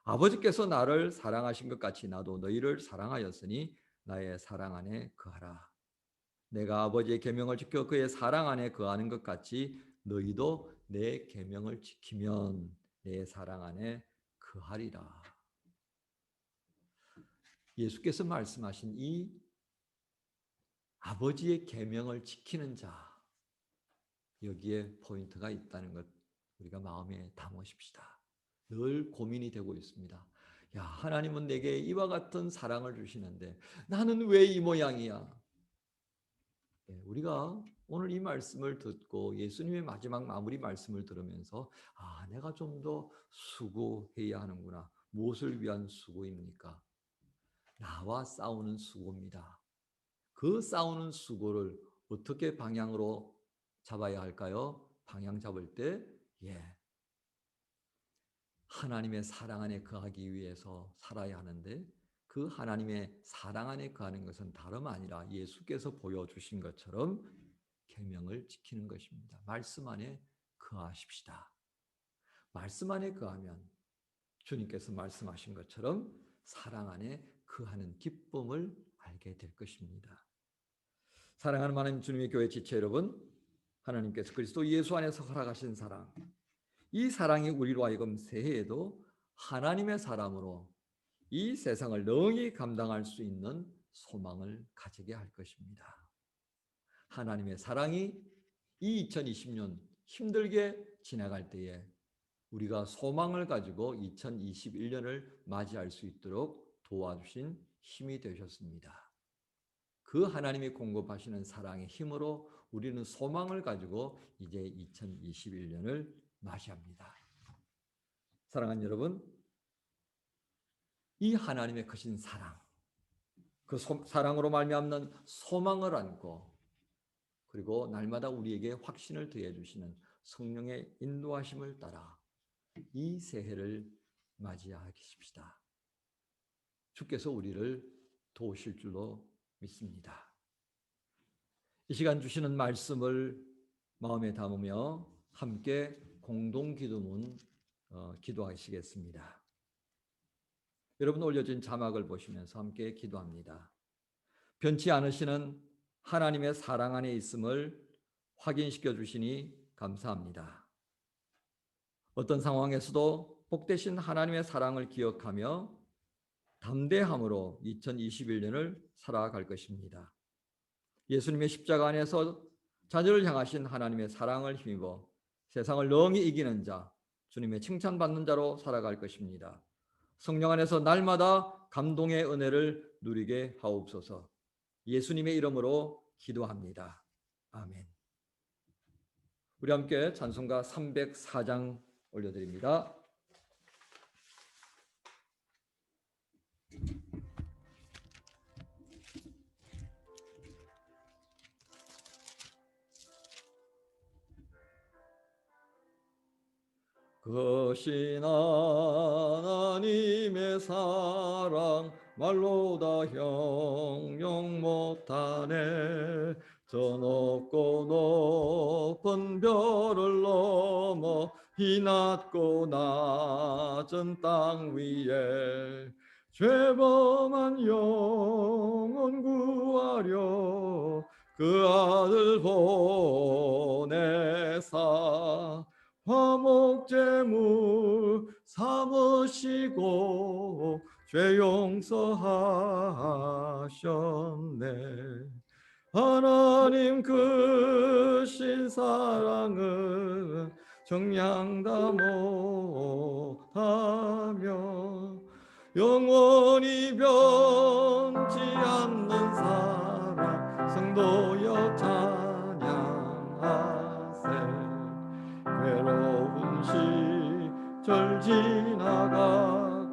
아버지께서 나를 사랑하신 것 같이 나도 너희를 사랑하였으니 나의 사랑 안에 거하라. 내가 아버지의 계명을 지켜 그의 사랑 안에 거하는 것 같이 너희도 내 계명을 지키면 내 사랑 안에 거하리라. 예수께서 말씀하신 이 아버지의 계명을 지키는 자, 여기에 포인트가 있다는 것 우리가 마음에 담으십시다. 늘 고민이 되고 있습니다. 야, 하나님은 내게 이와 같은 사랑을 주시는데 나는 왜 이 모양이야? 우리가 오늘 이 말씀을 듣고 예수님의 마지막 마무리 말씀을 들으면서 내가 좀 더 수고해야 하는구나. 무엇을 위한 수고입니까? 나와 싸우는 수고입니다. 그 싸우는 수고를 어떻게 방향으로 잡아야 할까요? 방향 잡을 때 하나님의 사랑 안에 거하기 위해서 살아야 하는데 그 하나님의 사랑 안에 거하는 것은 다름 아니라 예수께서 보여주신 것처럼 계명을 지키는 것입니다. 말씀 안에 거하십시다. 말씀 안에 거하면 주님께서 말씀하신 것처럼 사랑 안에 거하는 기쁨을 알게 될 것입니다. 사랑하는 하나님 주님의 교회 지체 여러분, 하나님께서 그리스도 예수 안에서 허락하신 사랑, 이 사랑이 우리로 하여금 새해에도 하나님의 사람으로 이 세상을 능히 감당할 수 있는 소망을 가지게 할 것입니다. 하나님의 사랑이 이 2020년 힘들게 지나갈 때에 우리가 소망을 가지고 2021년을 맞이할 수 있도록 도와주신 힘이 되셨습니다. 그 하나님이 공급하시는 사랑의 힘으로 우리는 소망을 가지고 이제 2021년을 맞이합니다. 사랑하는 여러분, 이 하나님의 크신 사랑, 그 사랑으로 말미암는 소망을 안고 그리고 날마다 우리에게 확신을 더해 주시는 성령의 인도하심을 따라 이 새해를 맞이하십시다. 주께서 우리를 도우실 줄로 믿습니다. 이 시간 주시는 말씀을 마음에 담으며 함께 공동 기도문 기도하시겠습니다. 여러분 올려진 자막을 보시면서 함께 기도합니다. 변치 않으시는 하나님의 사랑 안에 있음을 확인시켜 주시니 감사합니다. 어떤 상황에서도 복되신 하나님의 사랑을 기억하며 담대함으로 2021년을 살아갈 것입니다. 예수님의 십자가 안에서 자녀를 향하신 하나님의 사랑을 힘입어 세상을 능히 이기는 자, 주님의 칭찬받는 자로 살아갈 것입니다. 성령 안에서 날마다 감동의 은혜를 누리게 하옵소서. 예수님의 이름으로 기도합니다. 아멘. 우리 함께 찬송가 304장 올려드립니다. 거신 하나님의 사랑 말로 다 형용 못하네. 저 높고 높은 별을 넘어 이 낮고 낮은 땅 위에 죄범한 영혼 구하려 그 아들 보내사 화목제물 삼으시고 죄 용서하셨네. 하나님 크신 사랑은 정량다 못하며 영원히 변치 않는 사랑 성도여 찬양하세. 괴로운 시절 지나가고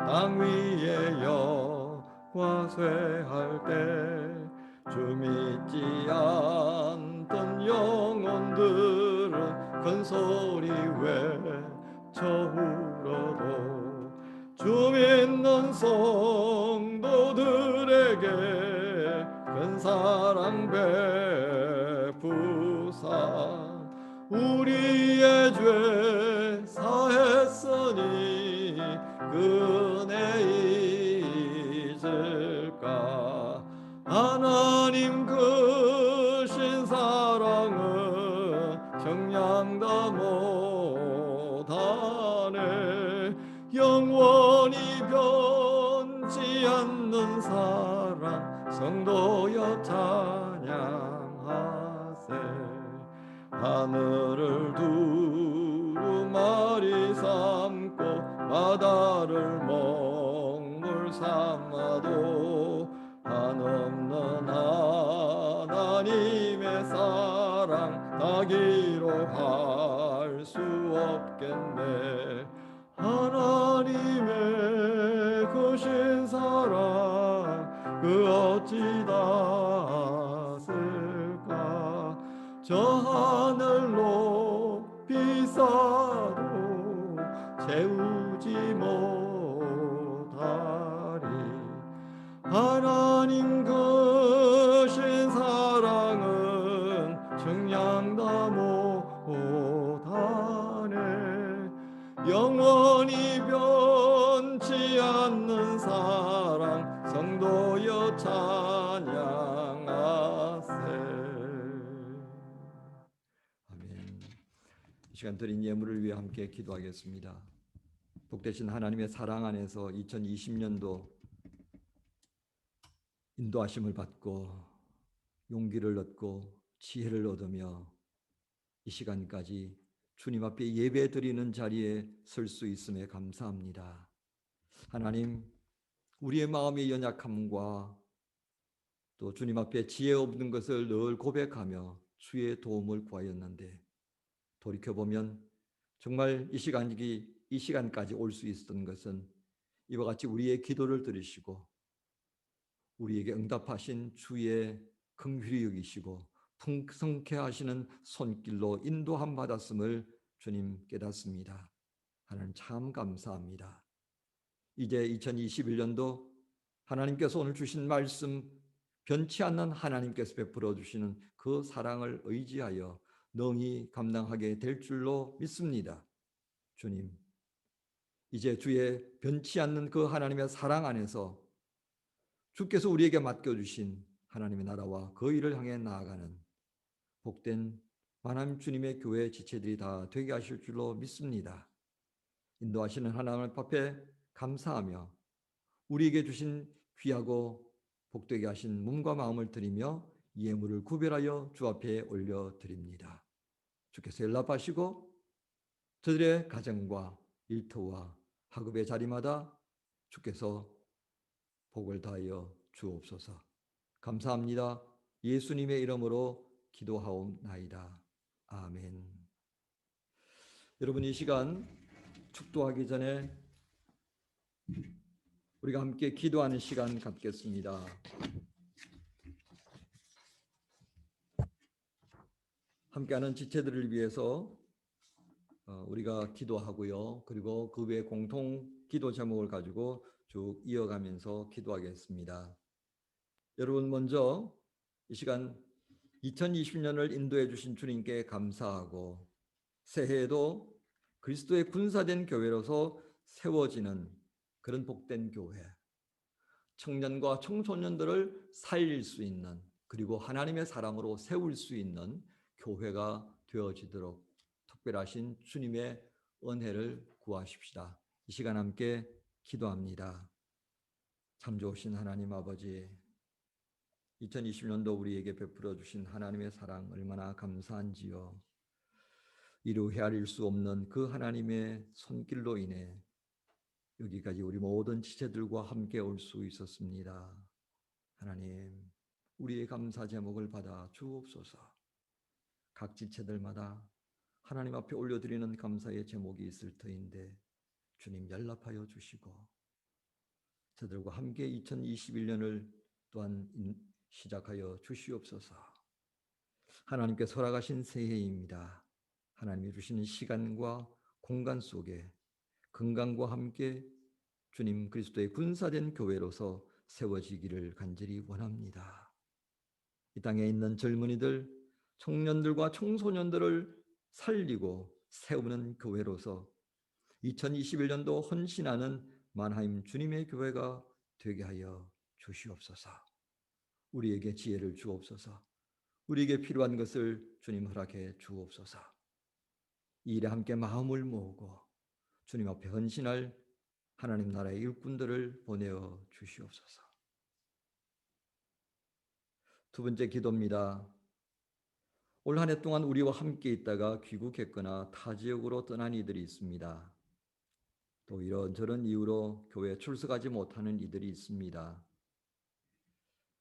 땅 위에 여과쇠할 때 주 믿지 않던 영혼들은 큰 소리 외쳐 울어도 주 믿는 성도들에게 큰 사랑 베푸사 우리의 죄 사했으니 그 은혜 잊을까. 하나님 크신 사랑은 정량다 못하네. 영원히 변치 않는 사랑 성도여 찬양하세. 하늘을 두루마리 삼고 바다를 먹물 삼아도 한없는 하나님의 사랑 다 기록할 수 없겠네. 하나님의 크신 사랑 그 어찌 닿았을까. 저 하늘 높이 쌓아도 채우지 못하리. 하나님 크신 사랑은 정량다 못하네. 영원히 변치 않는 사랑 성도여 찬양하세. 아멘. 이 시간 드린 예물을 위해 함께 기도하겠습니다. 복되신 하나님의 사랑 안에서 2020년도 인도하심을 받고 용기를 얻고 지혜를 얻으며 이 시간까지 주님 앞에 예배 드리는 자리에 설 수 있음에 감사합니다. 하나님, 우리의 마음의 연약함과 또 주님 앞에 지혜 없는 것을 늘 고백하며 주의 도움을 구하였는데 돌이켜보면 정말 이 시간까지 올 수 있었던 것은 이와 같이 우리의 기도를 들으시고 우리에게 응답하신 주의 긍휼히 여기시고 풍성케 하시는 손길로 인도함 받았음을 주님 깨닫습니다. 하나님 참 감사합니다. 이제 2021년도 하나님께서 오늘 주신 말씀 변치 않는 하나님께서 베풀어 주시는 그 사랑을 의지하여 능히 감당하게 될 줄로 믿습니다. 주님, 이제 주의 변치 않는 그 하나님의 사랑 안에서 주께서 우리에게 맡겨주신 하나님의 나라와 그 일을 향해 나아가는 복된 하나님 주님의 교회 지체들이 다 되게 하실 줄로 믿습니다. 인도하시는 하나님 앞에 감사하며 우리에게 주신 귀하고 복되게 하신 몸과 마음을 드리며 예물을 구별하여 주 앞에 올려드립니다. 주께서 연락하시고 저들의 가정과 일터와 학업의 자리마다 주께서 복을 다하여 주옵소서. 감사합니다. 예수님의 이름으로 기도하옵나이다. 아멘. 여러분, 이 시간 축도하기 전에 우리가 함께 기도하는 시간 갖겠습니다. 함께하는 지체들을 위해서 우리가 기도하고요. 그리고 그 외에 공통 기도 제목을 가지고 쭉 이어가면서 기도하겠습니다. 여러분, 먼저 이 시간 2020년을 인도해 주신 주님께 감사하고 새해에도 그리스도의 군사된 교회로서 세워지는 그런 복된 교회, 청년과 청소년들을 살릴 수 있는, 그리고 하나님의 사람으로 세울 수 있는 교회가 되어지도록 특별하신 주님의 은혜를 구하십시다. 이 시간 함께 기도합니다. 참 좋으신 하나님 아버지, 2020년도 우리에게 베풀어 주신 하나님의 사랑 얼마나 감사한지요. 이루 헤아릴 수 없는 그 하나님의 손길로 인해 여기까지 우리 모든 지체들과 함께 올 수 있었습니다. 하나님, 우리의 감사 제목을 받아 주옵소서. 각 지체들마다 하나님 앞에 올려드리는 감사의 제목이 있을 터인데 주님 연락하여 주시고 저들과 함께 2021년을 또한 시작하여 주시옵소서. 하나님께서 허락하신 새해입니다. 하나님이 주시는 시간과 공간 속에 건강과 함께 주님 그리스도의 군사된 교회로서 세워지기를 간절히 원합니다. 이 땅에 있는 젊은이들, 청년들과 청소년들을 살리고 세우는 교회로서 2021년도 헌신하는 만하임 주님의 교회가 되게 하여 주시옵소서. 우리에게 지혜를 주옵소서. 우리에게 필요한 것을 주님 허락해 주옵소서. 이 일에 함께 마음을 모으고 주님 앞에 헌신할 하나님 나라의 일꾼들을 보내어 주시옵소서. 두 번째 기도입니다. 올 한 해 동안 우리와 함께 있다가 귀국했거나 타 지역으로 떠난 이들이 있습니다. 또 이런저런 이유로 교회에 출석하지 못하는 이들이 있습니다.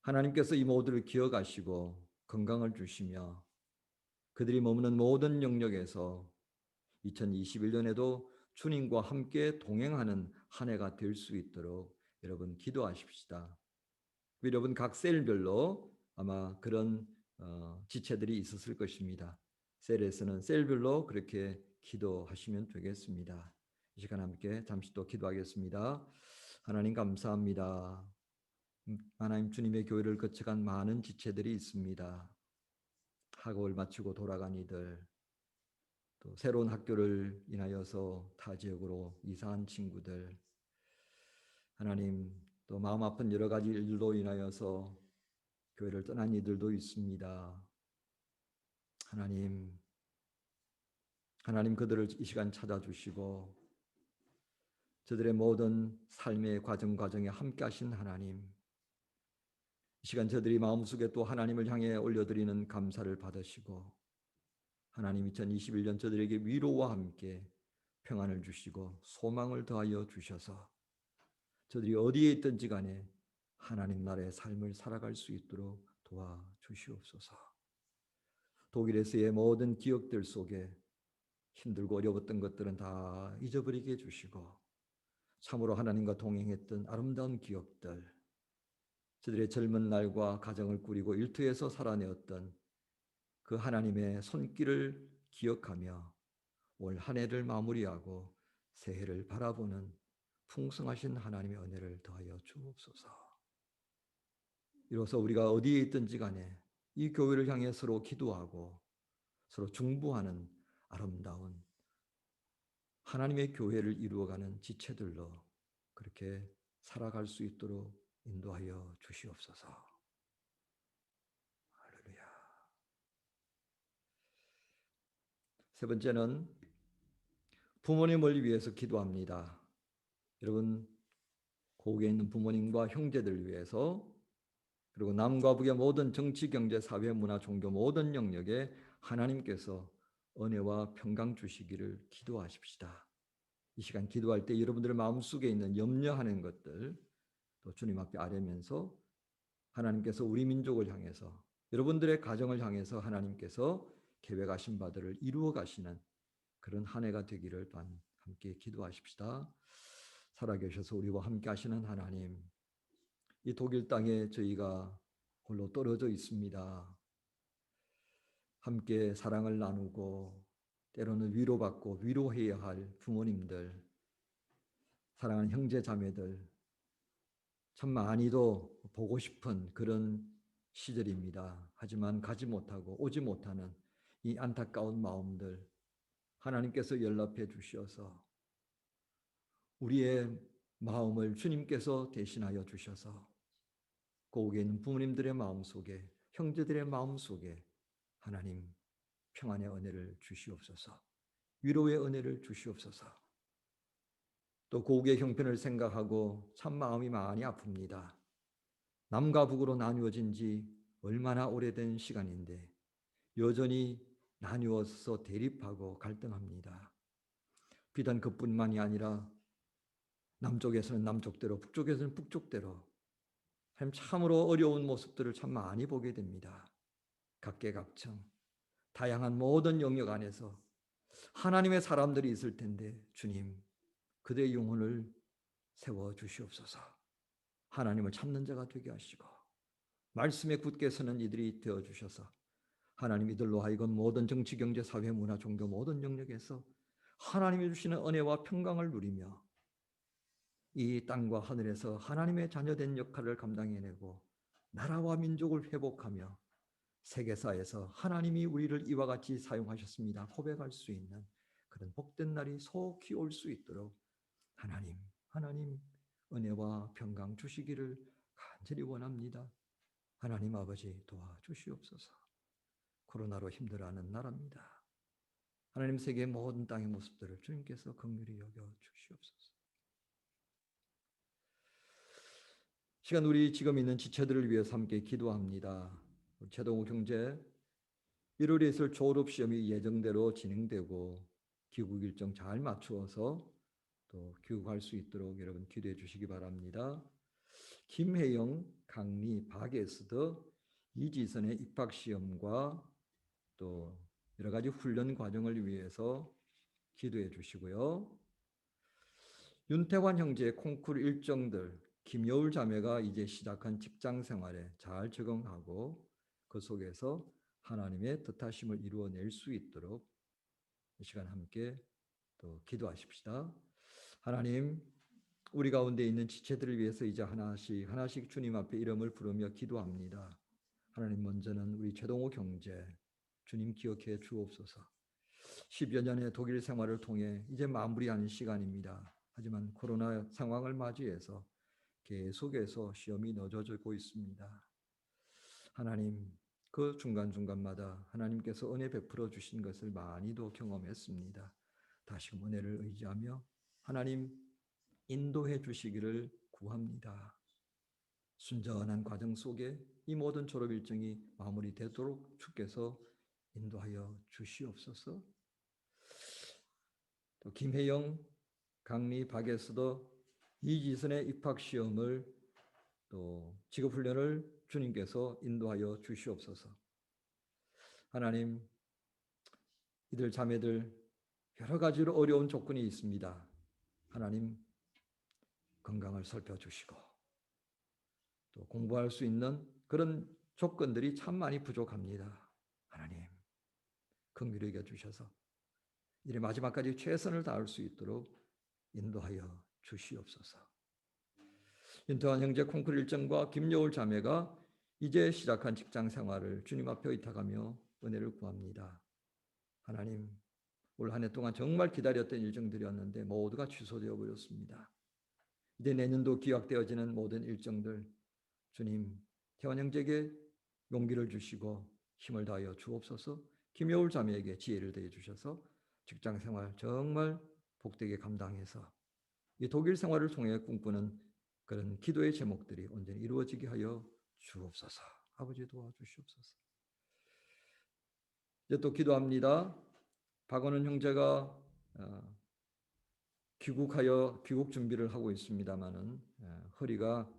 하나님께서 이 모두를 기억하시고 건강을 주시며 그들이 머무는 모든 영역에서 2021년에도 주님과 함께 동행하는 한 해가 될 수 있도록 여러분 기도하십시다. 여러분 각 셀별로 아마 그런 지체들이 있었을 것입니다. 셀에서는 셀별로 그렇게 기도하시면 되겠습니다. 이 시간 함께 잠시 또 기도하겠습니다. 하나님 감사합니다. 하나님 주님의 교회를 거쳐간 많은 지체들이 있습니다. 학업을 마치고 돌아간 이들, 또 새로운 학교를 인하여서 타 지역으로 이사한 친구들, 하나님 또 마음 아픈 여러 가지 일들로 인하여서 교회를 떠난 이들도 있습니다. 하나님 그들을 이 시간 찾아주시고 저들의 모든 삶의 과정에 함께 하신 하나님, 이 시간 저들이 마음속에 또 하나님을 향해 올려드리는 감사를 받으시고 하나님 2021년 저들에게 위로와 함께 평안을 주시고 소망을 더하여 주셔서 저들이 어디에 있든지 간에 하나님 나라의 삶을 살아갈 수 있도록 도와주시옵소서. 독일에서의 모든 기억들 속에 힘들고 어려웠던 것들은 다 잊어버리게 해주시고 참으로 하나님과 동행했던 아름다운 기억들, 저들의 젊은 날과 가정을 꾸리고 일터에서 살아내었던 그 하나님의 손길을 기억하며 올 한 해를 마무리하고 새해를 바라보는 풍성하신 하나님의 은혜를 더하여 주옵소서. 이로써 우리가 어디에 있든지 간에 이 교회를 향해 서로 기도하고 서로 중보하는 아름다운 하나님의 교회를 이루어가는 지체들로 그렇게 살아갈 수 있도록 인도하여 주시옵소서. 세 번째는 부모님을 위해서 기도합니다. 여러분, 고국에 있는 부모님과 형제들을 위해서, 그리고 남과 북의 모든 정치, 경제, 사회, 문화, 종교 모든 영역에 하나님께서 은혜와 평강 주시기를 기도하십시다. 이 시간 기도할 때 여러분들의 마음속에 있는 염려하는 것들 또 주님 앞에 아뢰면서 하나님께서 우리 민족을 향해서, 여러분들의 가정을 향해서 하나님께서 계획하신 바들을 이루어 가시는 그런 한 해가 되기를 또한 함께 기도하십시다. 살아계셔서 우리와 함께 하시는 하나님, 이 독일 땅에 저희가 홀로 떨어져 있습니다. 함께 사랑을 나누고 때로는 위로받고 위로해야 할 부모님들, 사랑하는 형제 자매들, 참 많이도 보고 싶은 그런 시절입니다. 하지만 가지 못하고 오지 못하는 이 안타까운 마음들 하나님께서 연락해 주셔서 우리의 마음을 주님께서 대신하여 주셔서 고국에 있는 부모님들의 마음속에, 형제들의 마음속에 하나님 평안의 은혜를 주시옵소서, 위로의 은혜를 주시옵소서. 또 고국의 형편을 생각하고 참 마음이 많이 아픕니다. 남과 북으로 나누어진 지 얼마나 오래된 시간인데 여전히 나누어서 대립하고 갈등합니다. 비단 그뿐만이 아니라 남쪽에서는 남쪽대로, 북쪽에서는 북쪽대로 참으로 어려운 모습들을 참 많이 보게 됩니다. 각계각층 다양한 모든 영역 안에서 하나님의 사람들이 있을 텐데 주님, 그들의 영혼을 세워 주시옵소서. 하나님을 찾는 자가 되게 하시고 말씀에 굳게 서는 이들이 되어 주셔서 하나님 이들로 하여금 모든 정치, 경제, 사회, 문화, 종교 모든 영역에서 하나님이 주시는 은혜와 평강을 누리며 이 땅과 하늘에서 하나님의 자녀된 역할을 감당해내고 나라와 민족을 회복하며 세계사에서 하나님이 우리를 이와 같이 사용하셨습니다 고백할 수 있는 그런 복된 날이 속히 올 수 있도록 하나님 은혜와 평강 주시기를 간절히 원합니다. 하나님 아버지 도와주시옵소서. 코로나로 힘들어하는 나라입니다. 하나님, 세계 모든 땅의 모습들을 주님께서 긍휼히 여겨 주시옵소서. 시간 우리 지금 있는 지체들을 위해서 함께 기도합니다. 최동욱 형제 1월에 있을 졸업시험이 예정대로 진행되고 귀국 일정 잘 맞추어서 또 귀국할 수 있도록 여러분 기도해 주시기 바랍니다. 김혜영, 강리, 박에스더, 이지선의 입학시험과 또 여러 가지 훈련 과정을 위해서 기도해 주시고요. 윤태환 형제의 콩쿠르 일정들, 김여울 자매가 이제 시작한 직장 생활에 잘 적응하고 그 속에서 하나님의 뜻하심을 이루어낼 수 있도록 이 시간 함께 또 기도하십시다. 하나님, 우리 가운데 있는 지체들을 위해서 이제 하나씩 주님 앞에 이름을 부르며 기도합니다. 하나님, 먼저는 우리 최동호 형제 주님 기억해 주옵소서. 10여 년의 독일 생활을 통해 이제 마무리하는 시간입니다. 하지만 코로나 상황을 맞이해서 계속해서 시험이 늦어지고 있습니다. 하나님, 그 중간중간마다 하나님께서 은혜 베풀어 주신 것을 많이도 경험했습니다. 다시금 은혜를 의지하며 하나님 인도해 주시기를 구합니다. 순전한 과정 속에 이 모든 졸업 일정이 마무리되도록 주께서 인도하여 주시옵소서. 또 김혜영, 강리, 박에서도 이지선의 입학시험을 또 직업훈련을 주님께서 인도하여 주시옵소서. 하나님, 이들 자매들 여러 가지로 어려운 조건이 있습니다. 하나님, 건강을 살펴주시고 또 공부할 수 있는 그런 조건들이 참 많이 부족합니다. 하나님, 긍휼히 여겨 주셔서 이제 마지막까지 최선을 다할 수 있도록 인도하여 주시옵소서. 윤태환 형제 콩쿠르 일정과 김여울 자매가 이제 시작한 직장 생활을 주님 앞에 의탁하며 은혜를 구합니다. 하나님, 올 한 해 동안 정말 기다렸던 일정들이었는데 모두가 취소되어 버렸습니다. 이제 내년도 기약되어지는 모든 일정들 주님, 태환 형제에게 용기를 주시고 힘을 다하여 주옵소서. 김여울 자매에게 지혜를 더해 주셔서 직장 생활 정말 복되게 감당해서 이 독일 생활을 통해 꿈꾸는 그런 기도의 제목들이 온전히 이루어지게 하여 주옵소서. 아버지 도와주시옵소서. 이제 또 기도합니다. 박원은 형제가 귀국 준비를 하고 있습니다마는 허리가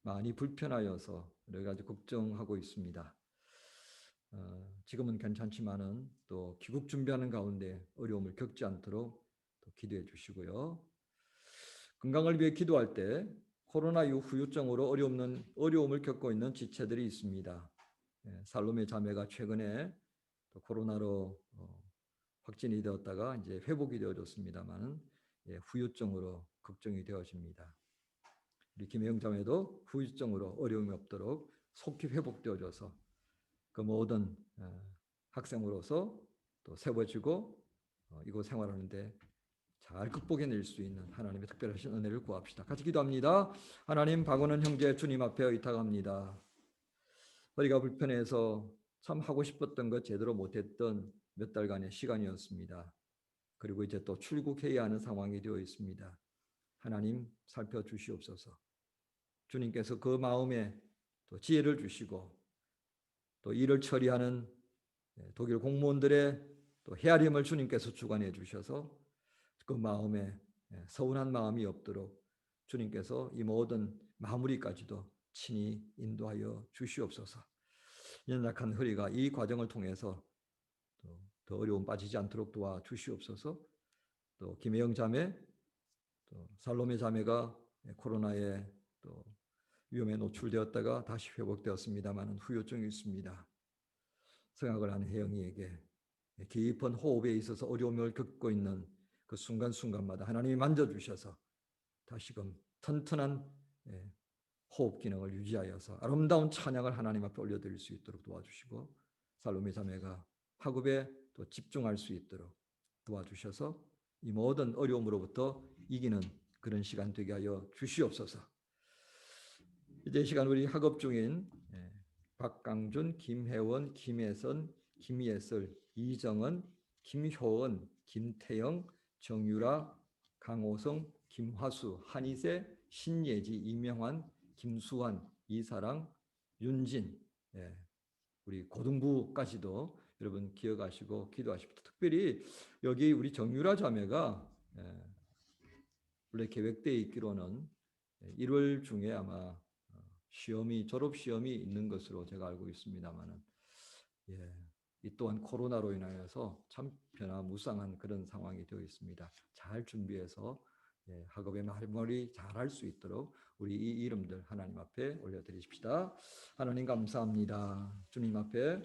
많이 불편하여서 여러 가지 걱정하고 있습니다. 지금은 괜찮지만은 또 귀국 준비하는 가운데 어려움을 겪지 않도록 또 기도해 주시고요. 건강을 위해 기도할 때 코로나 이후 후유증으로 어려움을 겪고 있는 지체들이 있습니다. 살로메 자매가 최근에 또 코로나로 확진이 되었다가 이제 회복이 되어졌습니다만 후유증으로 걱정이 되어집니다. 우리 김혜영 자매도 후유증으로 어려움이 없도록 속히 회복되어져서 그 모든 학생으로서 또 세워지고 이곳 생활하는데 잘 극복해낼 수 있는 하나님의 특별하신 은혜를 구합시다. 같이 기도합니다. 하나님, 박원은 형제 주님 앞에 의탁합니다. 허리가 불편해서 참 하고 싶었던 것 제대로 못했던 몇 달간의 시간이었습니다. 그리고 이제 또 출국해야 하는 상황이 되어 있습니다. 하나님 살펴주시옵소서. 주님께서 그 마음에 또 지혜를 주시고 또 일을 처리하는 독일 공무원들의 또 헤아림을 주님께서 주관해 주셔서 그 마음에 서운한 마음이 없도록 주님께서 이 모든 마무리까지도 친히 인도하여 주시옵소서. 연약한 허리가 이 과정을 통해서 더 어려움 빠지지 않도록 도와주시옵소서. 또 김혜영 자매, 또 살로메 자매가 코로나에 또 위험에 노출되었다가 다시 회복되었습니다만 후유증이 있습니다. 성악을 하는 혜영이에게 깊은 호흡에 있어서 어려움을 겪고 있는 그 순간순간마다 하나님이 만져주셔서 다시금 튼튼한 호흡 기능을 유지하여서 아름다운 찬양을 하나님 앞에 올려드릴 수 있도록 도와주시고 살로메 자매가 학업에 또 집중할 수 있도록 도와주셔서 이 모든 어려움으로부터 이기는 그런 시간 되게 하여 주시옵소서. 이제 이 시간 우리 학업 중인 박강준, 김혜원, 김혜선, 김예슬, 이정은, 김효은, 김태영, 정유라, 강호성, 김화수, 한희세, 신예지, 이명환, 김수환, 이사랑, 윤진, 우리 고등부까지도 여러분 기억하시고 기도하십시오. 특별히 여기 우리 정유라 자매가 원래 계획되어 있기로는 1월 중에 아마 졸업 시험이 있는 것으로 제가 알고 있습니다만은 이 또한 코로나로 인하여서 참 변화무쌍한 그런 상황이 되어 있습니다. 잘 준비해서 학업에 마무리 잘할 수 있도록 우리 이 이름들 하나님 앞에 올려드리십시다. 하나님 감사합니다. 주님 앞에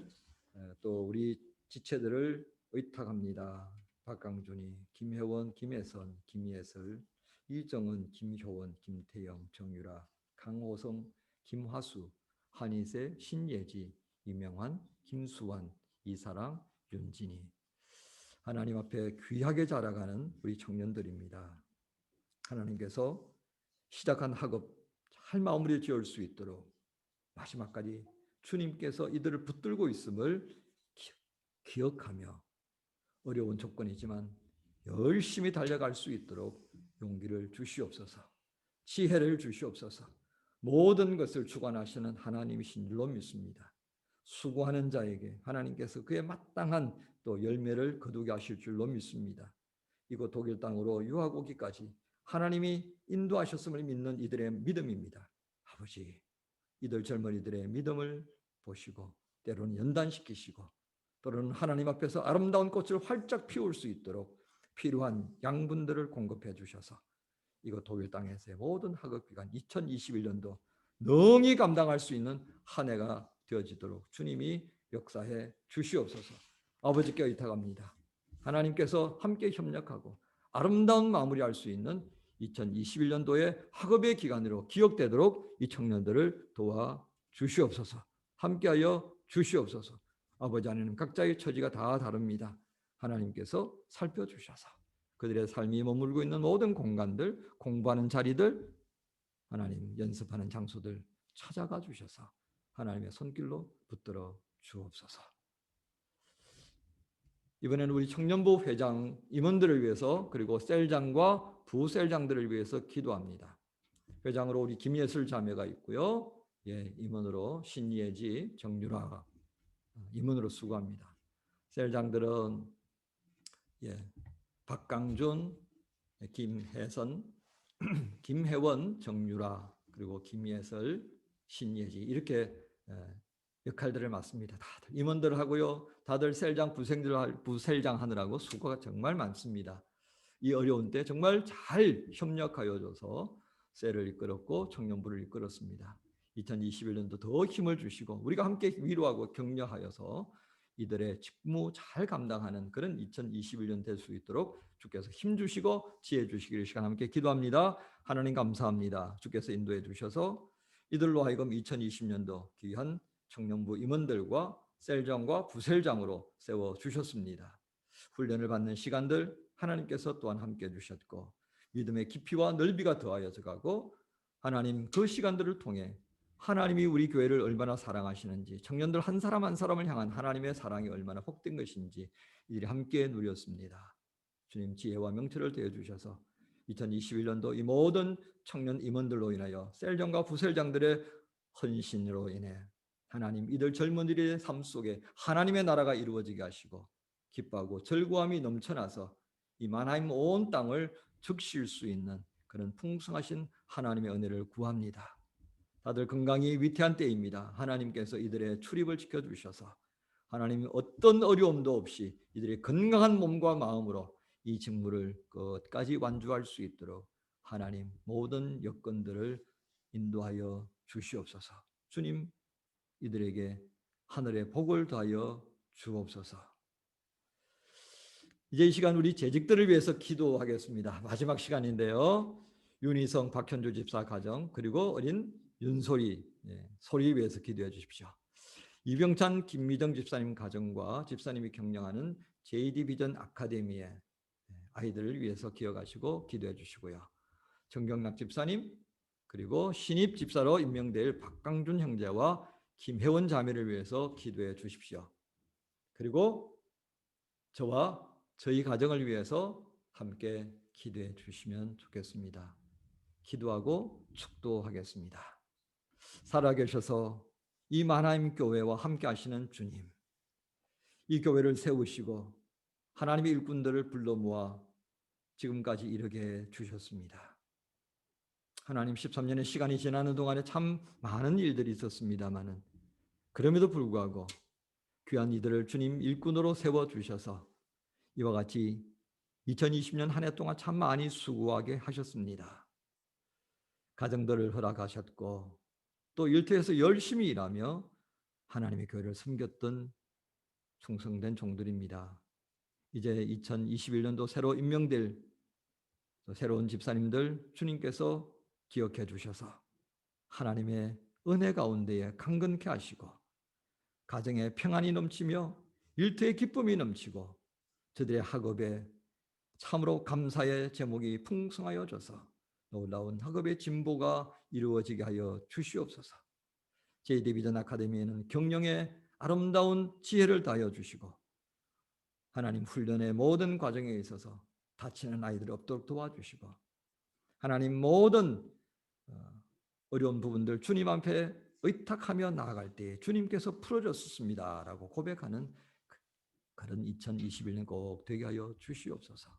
또 우리 지체들을 의탁합니다. 박강준이, 김혜원, 김혜선, 김예슬, 이정은, 김효원, 김태영, 정유라, 강호성, 김화수, 한희세, 신예지, 이명환, 김수환, 이사랑, 윤진이 하나님 앞에 귀하게 자라가는 우리 청년들입니다. 하나님께서 시작한 학업 잘 마무리 지을 수 있도록 마지막까지 주님께서 이들을 붙들고 있음을 기억하며 어려운 조건이지만 열심히 달려갈 수 있도록 용기를 주시옵소서. 지혜를 주시옵소서. 모든 것을 주관하시는 하나님이신 줄로 믿습니다. 수고하는 자에게 하나님께서 그에 마땅한 또 열매를 거두게 하실 줄로 믿습니다. 이곳 독일 땅으로 유학 오기까지 하나님이 인도하셨음을 믿는 이들의 믿음입니다. 아버지, 이들 젊은이들의 믿음을 보시고 때로는 연단시키시고 또는 하나님 앞에서 아름다운 꽃을 활짝 피울 수 있도록 필요한 양분들을 공급해 주셔서 이곳 독일 땅에서의 모든 학업기간 2021년도 능히 감당할 수 있는 한 해가 되어지도록 주님이 역사해 주시옵소서. 아버지께 의탁합니다. 하나님께서 함께 협력하고 아름다운 마무리할 수 있는 2021년도의 학업의 기간으로 기억되도록 이 청년들을 도와주시옵소서. 함께하여 주시옵소서. 아버지 하나님 각자의 처지가 다 다릅니다. 하나님께서 살펴주셔서 그들의 삶이 머물고 있는 모든 공간들, 공부하는 자리들, 하나님 연습하는 장소들 찾아가 주셔서 하나님의 손길로 붙들어 주옵소서. 이번에는 우리 청년부 회장 임원들을 위해서 그리고 셀장과 부셀장들을 위해서 기도합니다. 회장으로 우리 김예슬 자매가 있고요. 예, 임원으로 신예지, 정유라 임원으로 수고합니다. 셀장들은 예, 박강준, 김혜선, 김혜원, 정유라 그리고 김예슬, 신예지 이렇게 역할들을 맡습니다. 다들 임원들 하고요. 다들 셀장, 부셀장 하느라고 수고가 정말 많습니다. 이 어려운 때 정말 잘 협력하여줘서 셀을 이끌었고 청년부를 이끌었습니다. 2021년도 더 힘을 주시고 우리가 함께 위로하고 격려하여서 이들의 직무 잘 감당하는 그런 2021년 될 수 있도록 주께서 힘 주시고 지혜 주시기를 시간 함께 기도합니다. 하나님 감사합니다. 주께서 인도해 주셔서 이들로 하여금 2020년도 귀한 청년부 임원들과 셀장과 부셀장으로 세워 주셨습니다. 훈련을 받는 시간들 하나님께서 또한 함께 주셨고 믿음의 깊이와 넓이가 더하여져 가고 하나님 그 시간들을 통해 하나님이 우리 교회를 얼마나 사랑하시는지 청년들 한 사람 한 사람을 향한 하나님의 사랑이 얼마나 복된 것인지 이들이 함께 누렸습니다. 주님 지혜와 명철을 더해 주셔서 2021년도 이 모든 청년 임원들로 인하여 셀장과 부셀장들의 헌신으로 인해 하나님 이들 젊은이들의 삶 속에 하나님의 나라가 이루어지게 하시고 기뻐하고 즐거움이 넘쳐나서 이 마나임 온 땅을 적실 수 있는 그런 풍성하신 하나님의 은혜를 구합니다. 다들 건강이 위태한 때입니다. 하나님께서 이들의 출입을 지켜주셔서 하나님 어떤 어려움도 없이 이들의 건강한 몸과 마음으로 이 직무를 끝까지 완주할 수 있도록 하나님 모든 여건들을 인도하여 주시옵소서. 주님 이들에게 하늘의 복을 더하여 주옵소서. 이제 이 시간 우리 재직들을 위해서 기도하겠습니다. 마지막 시간인데요. 윤희성, 박현주 집사 가정 그리고 어린 윤소리, 소리 위해서 기도해 주십시오. 이병찬, 김미정 집사님 가정과 집사님이 경영하는 JD 비전 아카데미의 아이들을 위해서 기억하시고 기도해 주시고요. 정경락 집사님 그리고 신입 집사로 임명될 박강준 형제와 김혜원 자매를 위해서 기도해 주십시오. 그리고 저와 저희 가정을 위해서 함께 기도해 주시면 좋겠습니다. 기도하고 축도하겠습니다. 살아계셔서 이 마나임 교회와 함께 하시는 주님, 이 교회를 세우시고 하나님의 일꾼들을 불러 모아 지금까지 이르게 주셨습니다. 하나님 13년의 시간이 지나는 동안에 참 많은 일들이 있었습니다마는 그럼에도 불구하고 귀한 이들을 주님 일꾼으로 세워주셔서 이와 같이 2020년 한 해 동안 참 많이 수고하게 하셨습니다. 가정들을 허락하셨고 또 일터에서 열심히 일하며 하나님의 교회를 섬겼던 충성된 종들입니다. 이제 2021년도 새로 임명될 새로운 집사님들 주님께서 기억해 주셔서 하나님의 은혜 가운데에 강건케 하시고 가정에 평안이 넘치며 일터에 기쁨이 넘치고 저들의 학업에 참으로 감사의 제목이 풍성하여져서 놀라운 학업의 진보가 이루어지게 하여 주시옵소서. JD 비전 아카데미에는 경영의 아름다운 지혜를 다하여 주시고 하나님 훈련의 모든 과정에 있어서 다치는 아이들이 없도록 도와주시고 하나님 모든 어려운 부분들 주님 앞에 의탁하며 나아갈 때 주님께서 풀어줬습니다 라고 고백하는 그런 2021년 꼭 되게 하여 주시옵소서.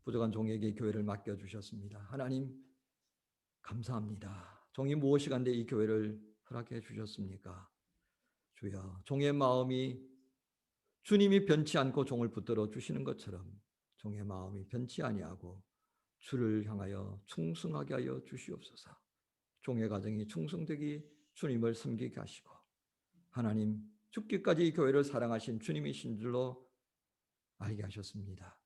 부족한 종에게 교회를 맡겨주셨습니다. 하나님 감사합니다. 종이 무엇이 간데 이 교회를 허락해 주셨습니까? 주여 종의 마음이 주님이 변치 않고 종을 붙들어 주시는 것처럼 종의 마음이 변치 아니하고 주를 향하여 충성하게 하여 주시옵소서. 종의 가정이 충성되기 주님을 섬기게 하시고 하나님 죽기까지 이 교회를 사랑하신 주님이신 줄로 알게 하셨습니다.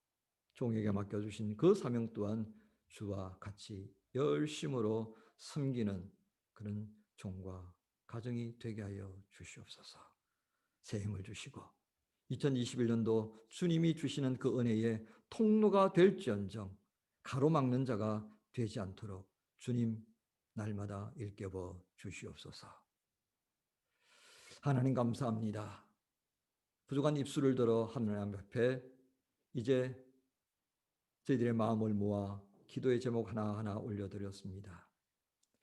종에게 맡겨주신 그 사명 또한 주와 같이 열심으로 섬기는 그런 종과 가정이 되게 하여 주시옵소서. 새 힘을 주시고 2021년도 주님이 주시는 그 은혜의 통로가 될지언정 가로막는 자가 되지 않도록 주님 날마다 일깨워 주시옵소서. 하나님 감사합니다. 부족한 입술을 들어 하나님 앞에 이제 저희들의 마음을 모아 기도의 제목 하나하나 올려드렸습니다.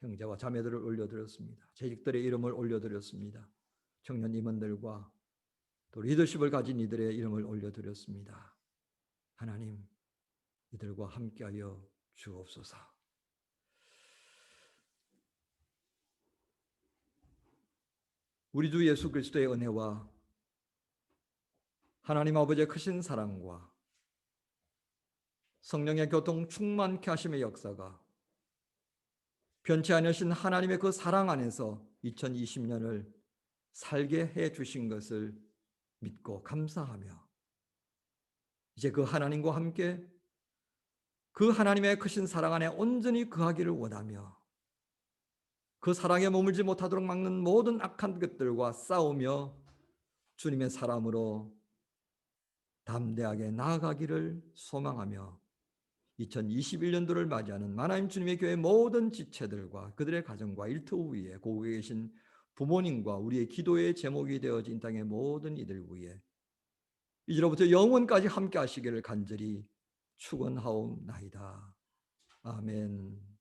형제와 자매들을 올려드렸습니다. 재직들의 이름을 올려드렸습니다. 청년 임원들과 또 리더십을 가진 이들의 이름을 올려드렸습니다. 하나님, 이들과 함께하여 주옵소서. 우리 주 예수 그리스도의 은혜와 하나님 아버지의 크신 사랑과 성령의 교통 충만케 하심의 역사가 변치 않으신 하나님의 그 사랑 안에서 2020년을 살게 해 주신 것을 믿고 감사하며 이제 그 하나님과 함께 그 하나님의 크신 사랑 안에 온전히 거하기를 원하며 그 사랑에 머물지 못하도록 막는 모든 악한 것들과 싸우며 주님의 사람으로 담대하게 나아가기를 소망하며 2021년도를 맞이하는 하나님 주님의 교회 모든 지체들과 그들의 가정과 일터 위에 고국에 계신 부모님과 우리의 기도의 제목이 되어진 땅의 모든 이들 위에 이제로부터 영원까지 함께 하시기를 간절히 축원하옵나이다. 아멘.